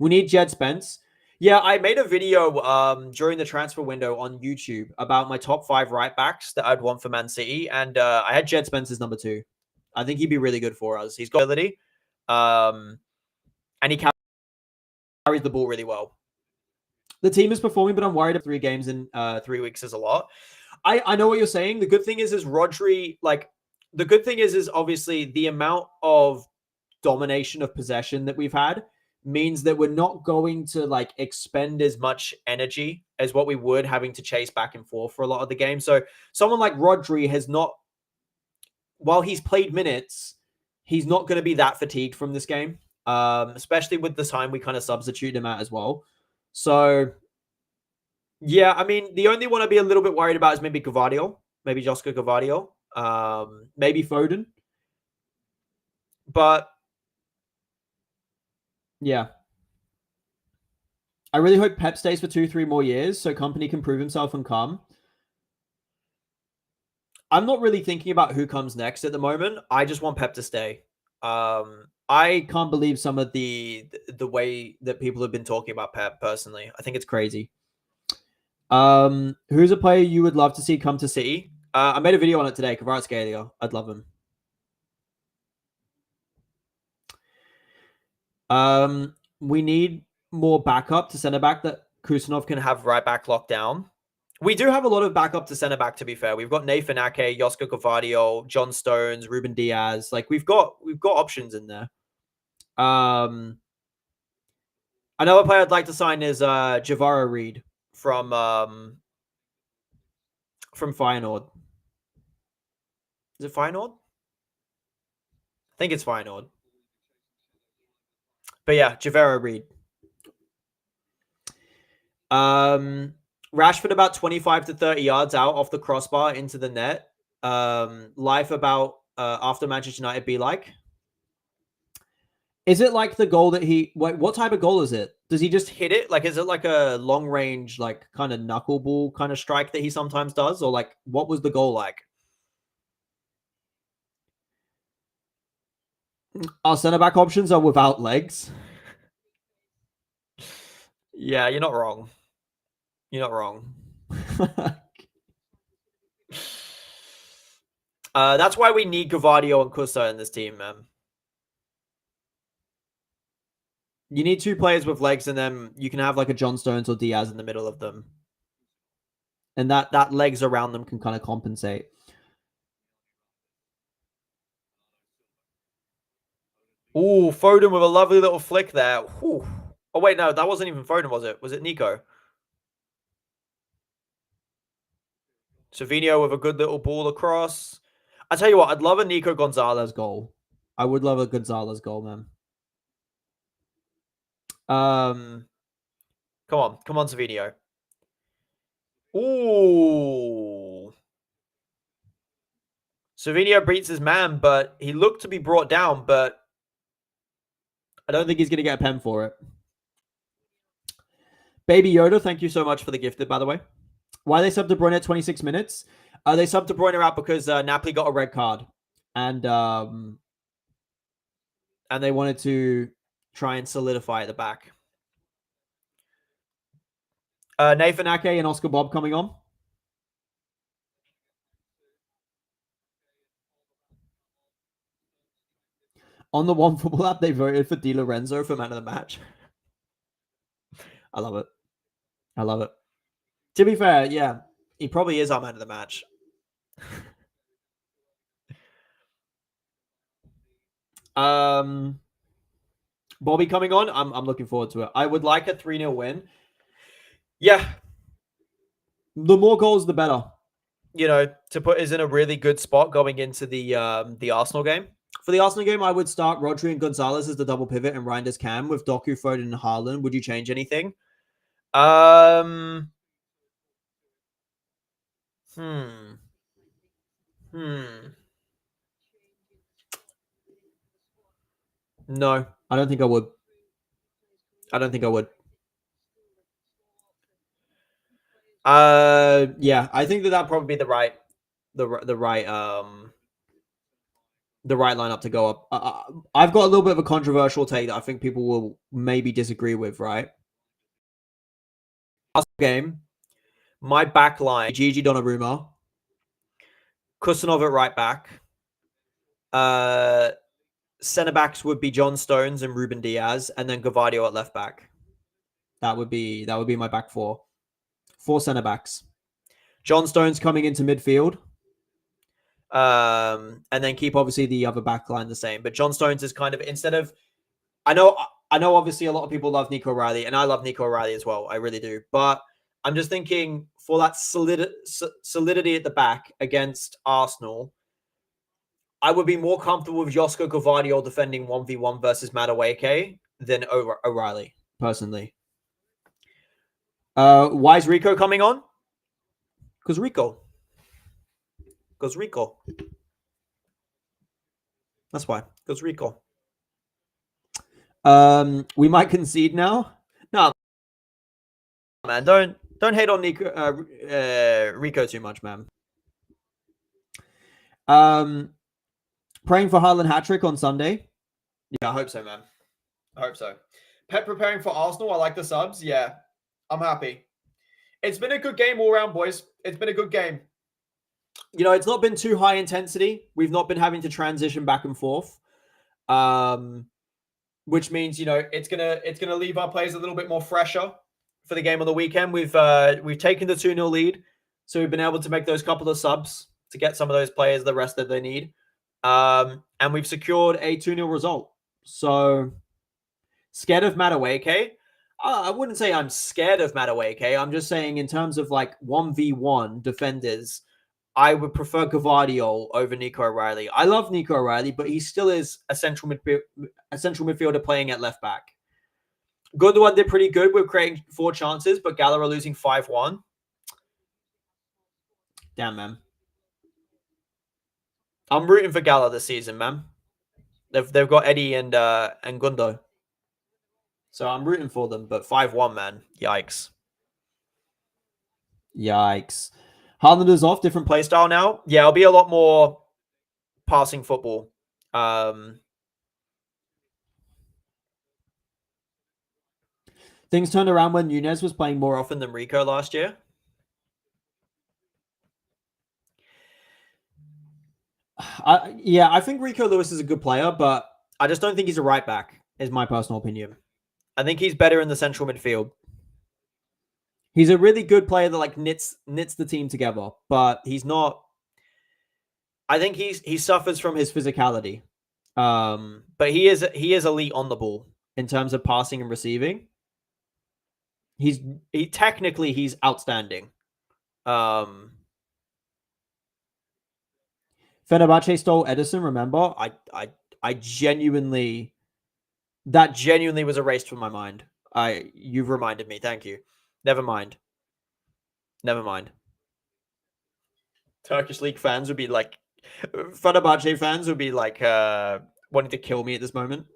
S1: We need Jed Spence. Yeah, I made a video during the transfer window on YouTube about my top 5 right backs that I'd want for Man City, and I had Jed Spence as number 2. I think he'd be really good for us. He's got ability, and he carries the ball really well. The team is performing, but I'm worried 3 games in 3 weeks is a lot. I know what you're saying. The good thing is Rodri, like, the good thing is obviously the amount of domination of possession that we've had means that we're not going to like expend as much energy as what we would having to chase back and forth for a lot of the game. So someone like Rodri has not, while he's played minutes, he's not going to be that fatigued from this game, especially with the time we kind of substitute him at as well. So yeah, I mean, the only one I'd be a little bit worried about is maybe Gavadio, maybe Josko Gavadio, maybe Foden. But yeah, I really hope Pep stays for 2-3 more years so Company can prove himself and come. I'm not really thinking about who comes next at the moment. I just want Pep to stay. I can't believe some of the way that people have been talking about Pep personally. I think it's crazy. Who's a player you would love to see come to City? I made a video on it today. Kvaratskhelia. I'd love him. We need more backup to centre back that Kusanov can have right back locked down. We do have a lot of backup to centre back, to be fair. We've got Nathan Ake, Josko Gvardiol, John Stones, Ruben Diaz. Like we've got options in there. Another player I'd like to sign is Javara Reed from Feyenoord. Is it Feyenoord? I think it's Feyenoord. But yeah, Javara Reed. Rashford about 25 to 30 yards out off the crossbar into the net. Life about after Manchester United be like. Is it like the goal that he... What type of goal is it? Does he just hit it? Like, is it like a long range, like kind of knuckleball kind of strike that he sometimes does? Or like, what was the goal like? Our centre back options are without legs. Yeah, you're not wrong. You're not wrong. That's why we need Gvardiol and Kusa in this team, man. You need two players with legs, and then you can have like a John Stones or Diaz in the middle of them. And that legs around them can kind of compensate. Ooh, Foden with a lovely little flick there. Whew. Oh, wait, no, that wasn't even Foden, was it? Was it Nico? Savinho with a good little ball across. I tell you what, I'd love a Nico Gonzalez goal. I would love a Gonzalez goal, man. Come on, Savinho. Ooh. Savinho beats his man, but he looked to be brought down, but I don't think he's going to get a pen for it. Baby Yoda, thank you so much for the gifted, by the way. Why they subbed De Bruyne at 26 minutes? They subbed De Bruyne out because Napoli got a red card. And they wanted to try and solidify at the back. Nathan Ake and Oscar Bob coming on. On the One Football app, they voted for Di Lorenzo for man of the match. I love it. I love it. To be fair, yeah, he probably is our man of the match. Bobby coming on. I'm looking forward to it. I would like a 3-0 win. Yeah. The more goals, the better. You know, to put us in a really good spot going into the Arsenal game. For the Arsenal game, I would start Rodri and Gonzalez as the double pivot and Reinders Cam with Doku, Foden, and Haaland. Would you change anything? No, I don't think I would. Yeah, I think that'd probably be the right lineup to go up. I've got a little bit of a controversial take that I think people will maybe disagree with, right? Last game, my back line, Gigi Donnarumma, Kusanov at right back. Centre backs would be John Stones and Ruben Diaz, and then Gvardiol at left back. That would be my back four. 4 centre backs. John Stones coming into midfield. And then keep obviously the other back line the same. But John Stones is kind of, instead of, I know obviously a lot of people love Nico O'Reilly, and I love Nico O'Reilly as well. I really do. But I'm just thinking for that solidity at the back against Arsenal, I would be more comfortable with Josko Gvardiol defending 1v1 versus Madueke than O'Reilly, personally. Why is Rico coming on? Because Rico. That's why. Because Rico. We might concede now. No, man, don't hate on Rico too much, man. Praying for Haaland hat-trick on Sunday. Yeah, I hope so, man. I hope so. Pep preparing for Arsenal. I like the subs. Yeah, I'm happy. It's been a good game all around, boys. It's been a good game. You know, it's not been too high intensity. We've not been having to transition back and forth. Which means, you know, it's gonna leave our players a little bit more fresher for the game on the weekend. We've taken the 2-0 lead, so we've been able to make those couple of subs to get some of those players the rest that they need. And we've secured a 2-0 result. So scared of Madueke? I wouldn't say I'm scared of Madueke. I'm just saying in terms of like 1v1 defenders, I would prefer Gvardiol over Nico O'Reilly. I love Nico O'Reilly, but he still is a central midfielder playing at left back. Gundogan did pretty good with creating 4 chances, but Gallagher losing 5-1. Damn, man. I'm rooting for Gallagher this season, man. They've got Eddie and Gundo. So I'm rooting for them, but 5-1, man. Yikes. Haaland is off, different play style now. Yeah, it'll be a lot more passing football. Things turned around when Nunez was playing more often than Rico last year. I think Rico Lewis is a good player, but I just don't think he's a right back, is my personal opinion. I think he's better in the central midfield. He's a really good player that like knits the team together, but he's not. I think he suffers from his physicality, but he is elite on the ball in terms of passing and receiving. He's outstanding. Fenerbahce stole Edison. Remember, I genuinely, that genuinely was erased from my mind. You've reminded me. Thank you. Never mind. Turkish league fans would be like, Fenerbahce fans would be like wanting to kill me at this moment.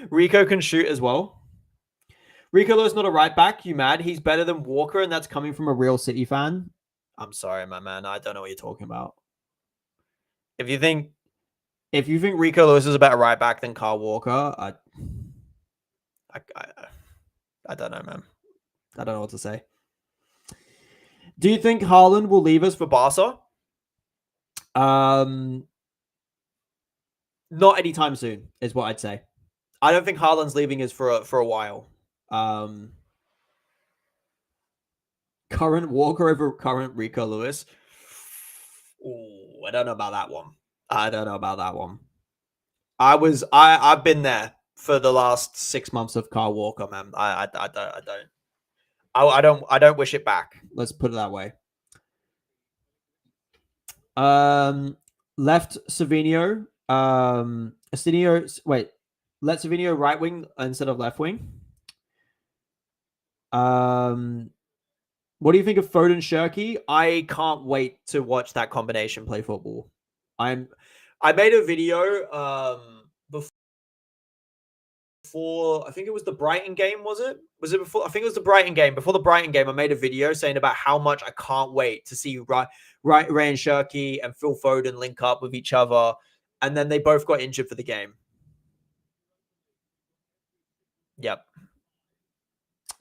S1: Rico can shoot as well. Rico Lewis not a right back. You mad? He's better than Walker, and that's coming from a real City fan. I'm sorry, my man. I don't know what you're talking about. If you think Rico Lewis is a better right back than Kyle Walker, I don't know, man. I don't know what to say. Do you think Haaland will leave us for Barca? Not anytime soon, is what I'd say. I don't think Haaland's leaving us for a while. Current Walker over current Rico Lewis. Ooh, I don't know about that one. I've been there for the last 6 months of Kyle Walker, man. I don't wish it back. Let's put it that way. Left Savinho. Let Savinho right wing instead of left wing. What do you think of Foden Shirky? I can't wait to watch that combination play football. I made a video before, I think it was the Brighton game, was it? Was it before? I think it was the Brighton game. Before the Brighton game, I made a video saying about how much I can't wait to see Ryan Shirky and Phil Foden link up with each other. And then they both got injured for the game. Yep.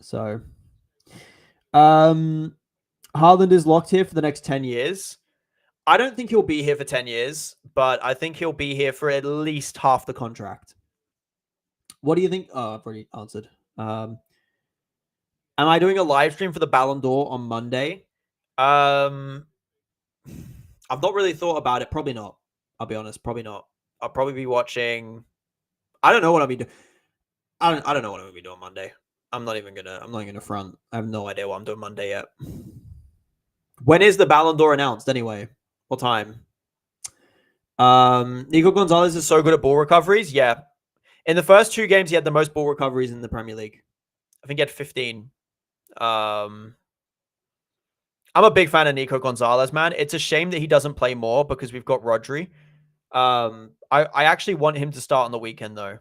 S1: So, Haaland is locked here for the next 10 years. I don't think he'll be here for 10 years, but I think he'll be here for at least half the contract. What do you think? Oh, I've already answered. Am I doing a live stream for the Ballon d'Or on Monday? I've not really thought about it. Probably not. I'll be honest. Probably not. I'll probably be watching. I don't know what I'll be doing. I don't know what I'm gonna be doing Monday. I'm not even gonna front. I have no idea what I'm doing Monday yet. When is the Ballon d'Or announced anyway? What time? Nico Gonzalez is so good at ball recoveries. Yeah. In the first 2 games, he had the most ball recoveries in the Premier League. I think he had 15. I'm a big fan of Nico Gonzalez, man. It's a shame that he doesn't play more because we've got Rodri. I actually want him to start on the weekend though.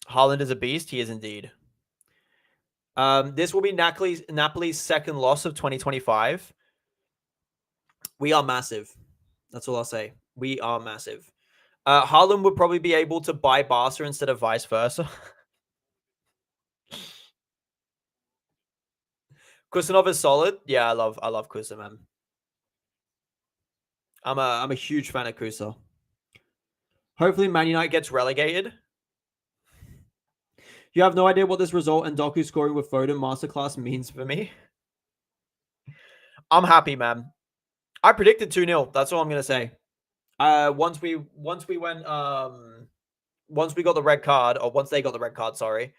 S1: Haaland is a beast. He is indeed. This will be Napoli's second loss of 2025. We are massive. That's all I'll say. We are massive. Haaland would probably be able to buy Barca instead of vice versa. Kusanov is solid. Yeah, I love Kusa, man. I'm a huge fan of Kusa. Hopefully, Man United gets relegated. You have no idea what this result and Doku scoring with Foden masterclass means for me. I'm happy, man. I predicted 2-0. That's all I'm gonna say. Once we went once we got the red card, or once they got the red card, sorry.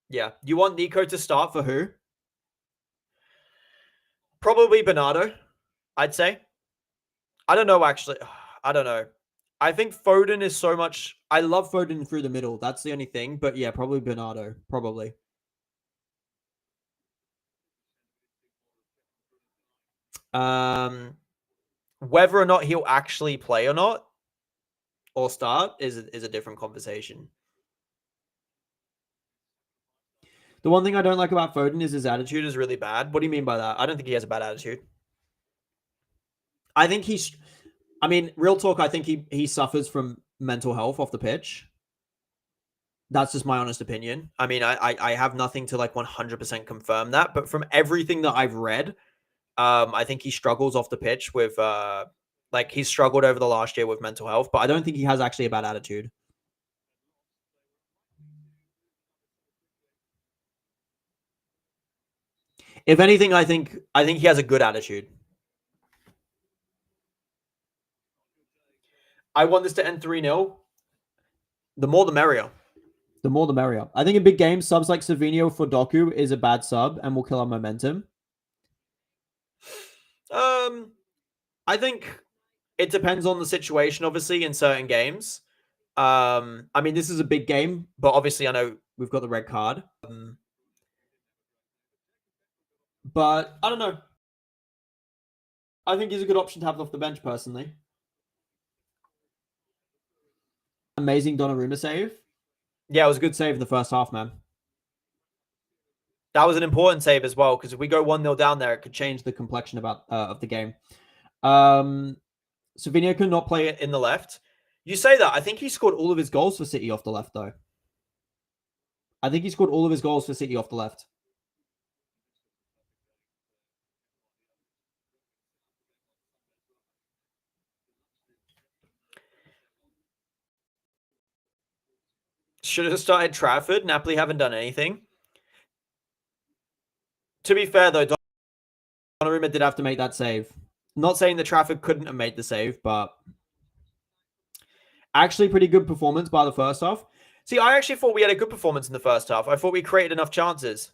S1: Yeah. You want Nico to start for who? Probably Bernardo, I'd say. I don't know, actually. I don't know. I think Foden is so much. I love Foden through the middle. That's the only thing. But yeah, probably Bernardo. Probably. Whether or not he'll actually play or not, or start, is a different conversation. The one thing I don't like about Foden is his attitude is really bad. What do you mean by that? I don't think he has a bad attitude. I think he's. I mean, real talk. I think he suffers from mental health off the pitch. That's just my honest opinion. I mean, I have nothing to like 100% confirm that, but from everything that I've read, I think he struggles off the pitch with like he's struggled over the last year with mental health, but I don't think he has actually a bad attitude. If anything, I think he has a good attitude. I want this to end 3-0. The more the merrier. The more the merrier. I think in big games, subs like Savinho for Doku is a bad sub and will kill our momentum. I think it depends on the situation, obviously, in certain games. I mean, this is a big game, but obviously I know we've got the red card. But I don't know. I think he's a good option to have off the bench, personally. Amazing Donnarumma save. Yeah, it was a good save in the first half, man. That was an important save as well, because if we go 1-0 down there, it could change the complexion of the game. Savinho could not play it in the left. You say that. I think he scored all of his goals for City off the left, though. I think he scored all of his goals for City off the left. Should have started Trafford. Napoli haven't done anything. To be fair, though, Donnarumma did have to make that save. Not saying that Trafford couldn't have made the save, but actually pretty good performance by the first half. See, I actually thought we had a good performance in the first half. I thought we created enough chances.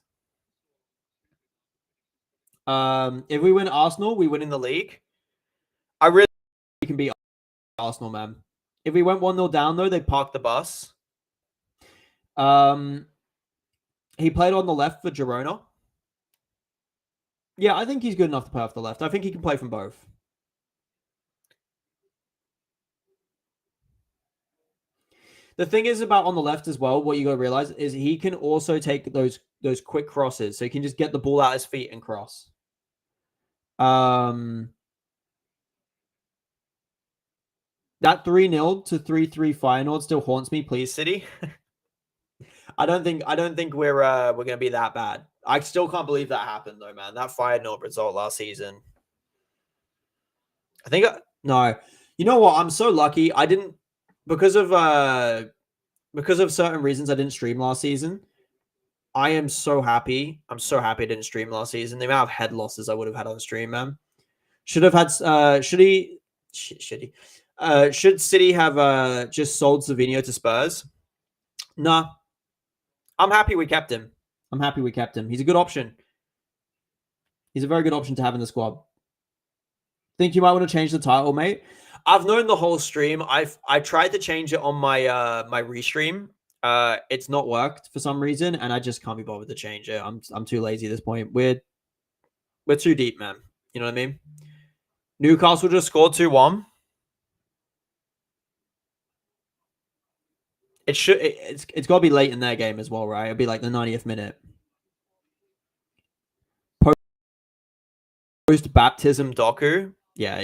S1: If we win Arsenal, we win in the league. I really think we can beat Arsenal, man. If we went 1-0 down, though, they parked the bus. He played on the left for Girona. Yeah, I think he's good enough to play off the left. I think he can play from both. The thing is about on the left as well, what you got to realize is he can also take those quick crosses. So he can just get the ball out his feet and cross. That 3-0 to 3-3 Feyenoord still haunts me, please, City. I don't think we're gonna be that bad. I still can't believe that happened though, man. That Feyenoord result last season. I think no. You know what? I'm so lucky. I didn't because of certain reasons I didn't stream last season. I am so happy. I'm so happy I didn't stream last season. The amount of head losses I would have had on stream, man. Should have had should City have just sold Savinho to Spurs? Nah. I'm happy we kept him. I'm happy we kept him. He's a good option. He's a very good option to have in the squad. Think you might want to change the title, mate? I've known the whole stream. I tried to change it on my my restream. It's not worked for some reason, and I just can't be bothered to change it. I'm too lazy at this point. We're too deep, man. You know what I mean? Newcastle just scored 2-1. It's got to be late in their game as well, right? It'll be like the 90th minute. Post baptism Doku. Yeah,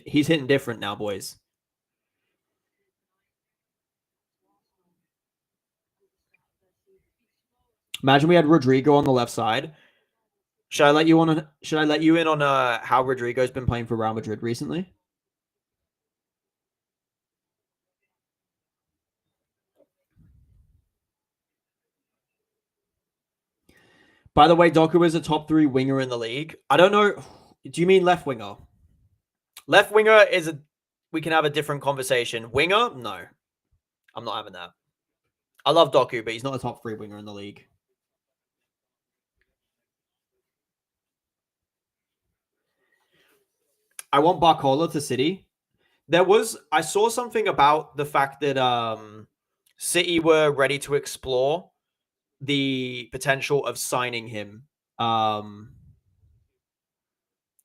S1: he's hitting different now, boys. Imagine we had Rodrigo on the left side. Should I let you in on how Rodrigo's been playing for Real Madrid recently? By the way, Doku is a top 3 winger in the league. I don't know. Do you mean left winger? Left winger we can have a different conversation. Winger? No. I'm not having that. I love Doku, but he's not a top 3 winger in the league. I want Barcola to City. I saw something about the fact that City were ready to explore the potential of signing him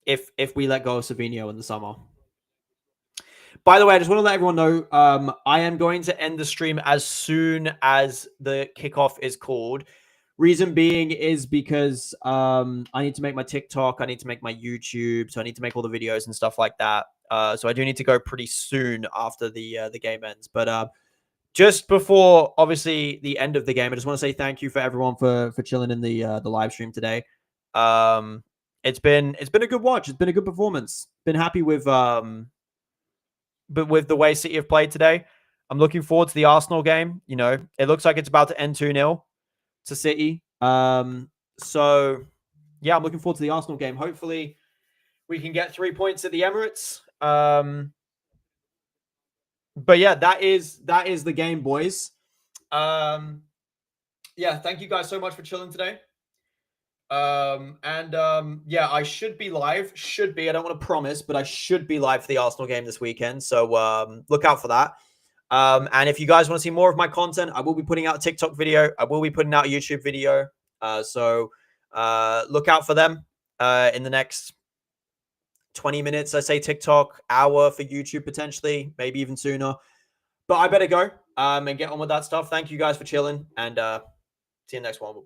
S1: if we let go of Savinho in the summer. By the way, I just want to let everyone know I am going to end the stream as soon as the kickoff is called. Reason being is because I need to make my TikTok, I need to make my YouTube, so I need to make all the videos and stuff like that. So I do need to go pretty soon after the game ends. But just before, obviously, the end of the game, I just want to say thank you for everyone for chilling in the live stream today. It's been a good watch. It's been a good performance. Been happy with but with the way City have played today. I'm looking forward to the Arsenal game. You know, it looks like it's about to end 2-0 to City. So yeah, I'm looking forward to the Arsenal game. Hopefully we can get 3 points at the Emirates. But yeah, that is the game, boys. Yeah, thank you guys so much for chilling today. Yeah, I should be live. I don't want to promise, but I should be live for the Arsenal game this weekend. So look out for that. And if you guys want to see more of my content, I will be putting out a TikTok video. I will be putting out a YouTube video. So look out for them in the next 20 minutes. I say TikTok, hour for YouTube potentially, maybe even sooner. But I better go and get on with that stuff. Thank you guys for chilling, and see you next one.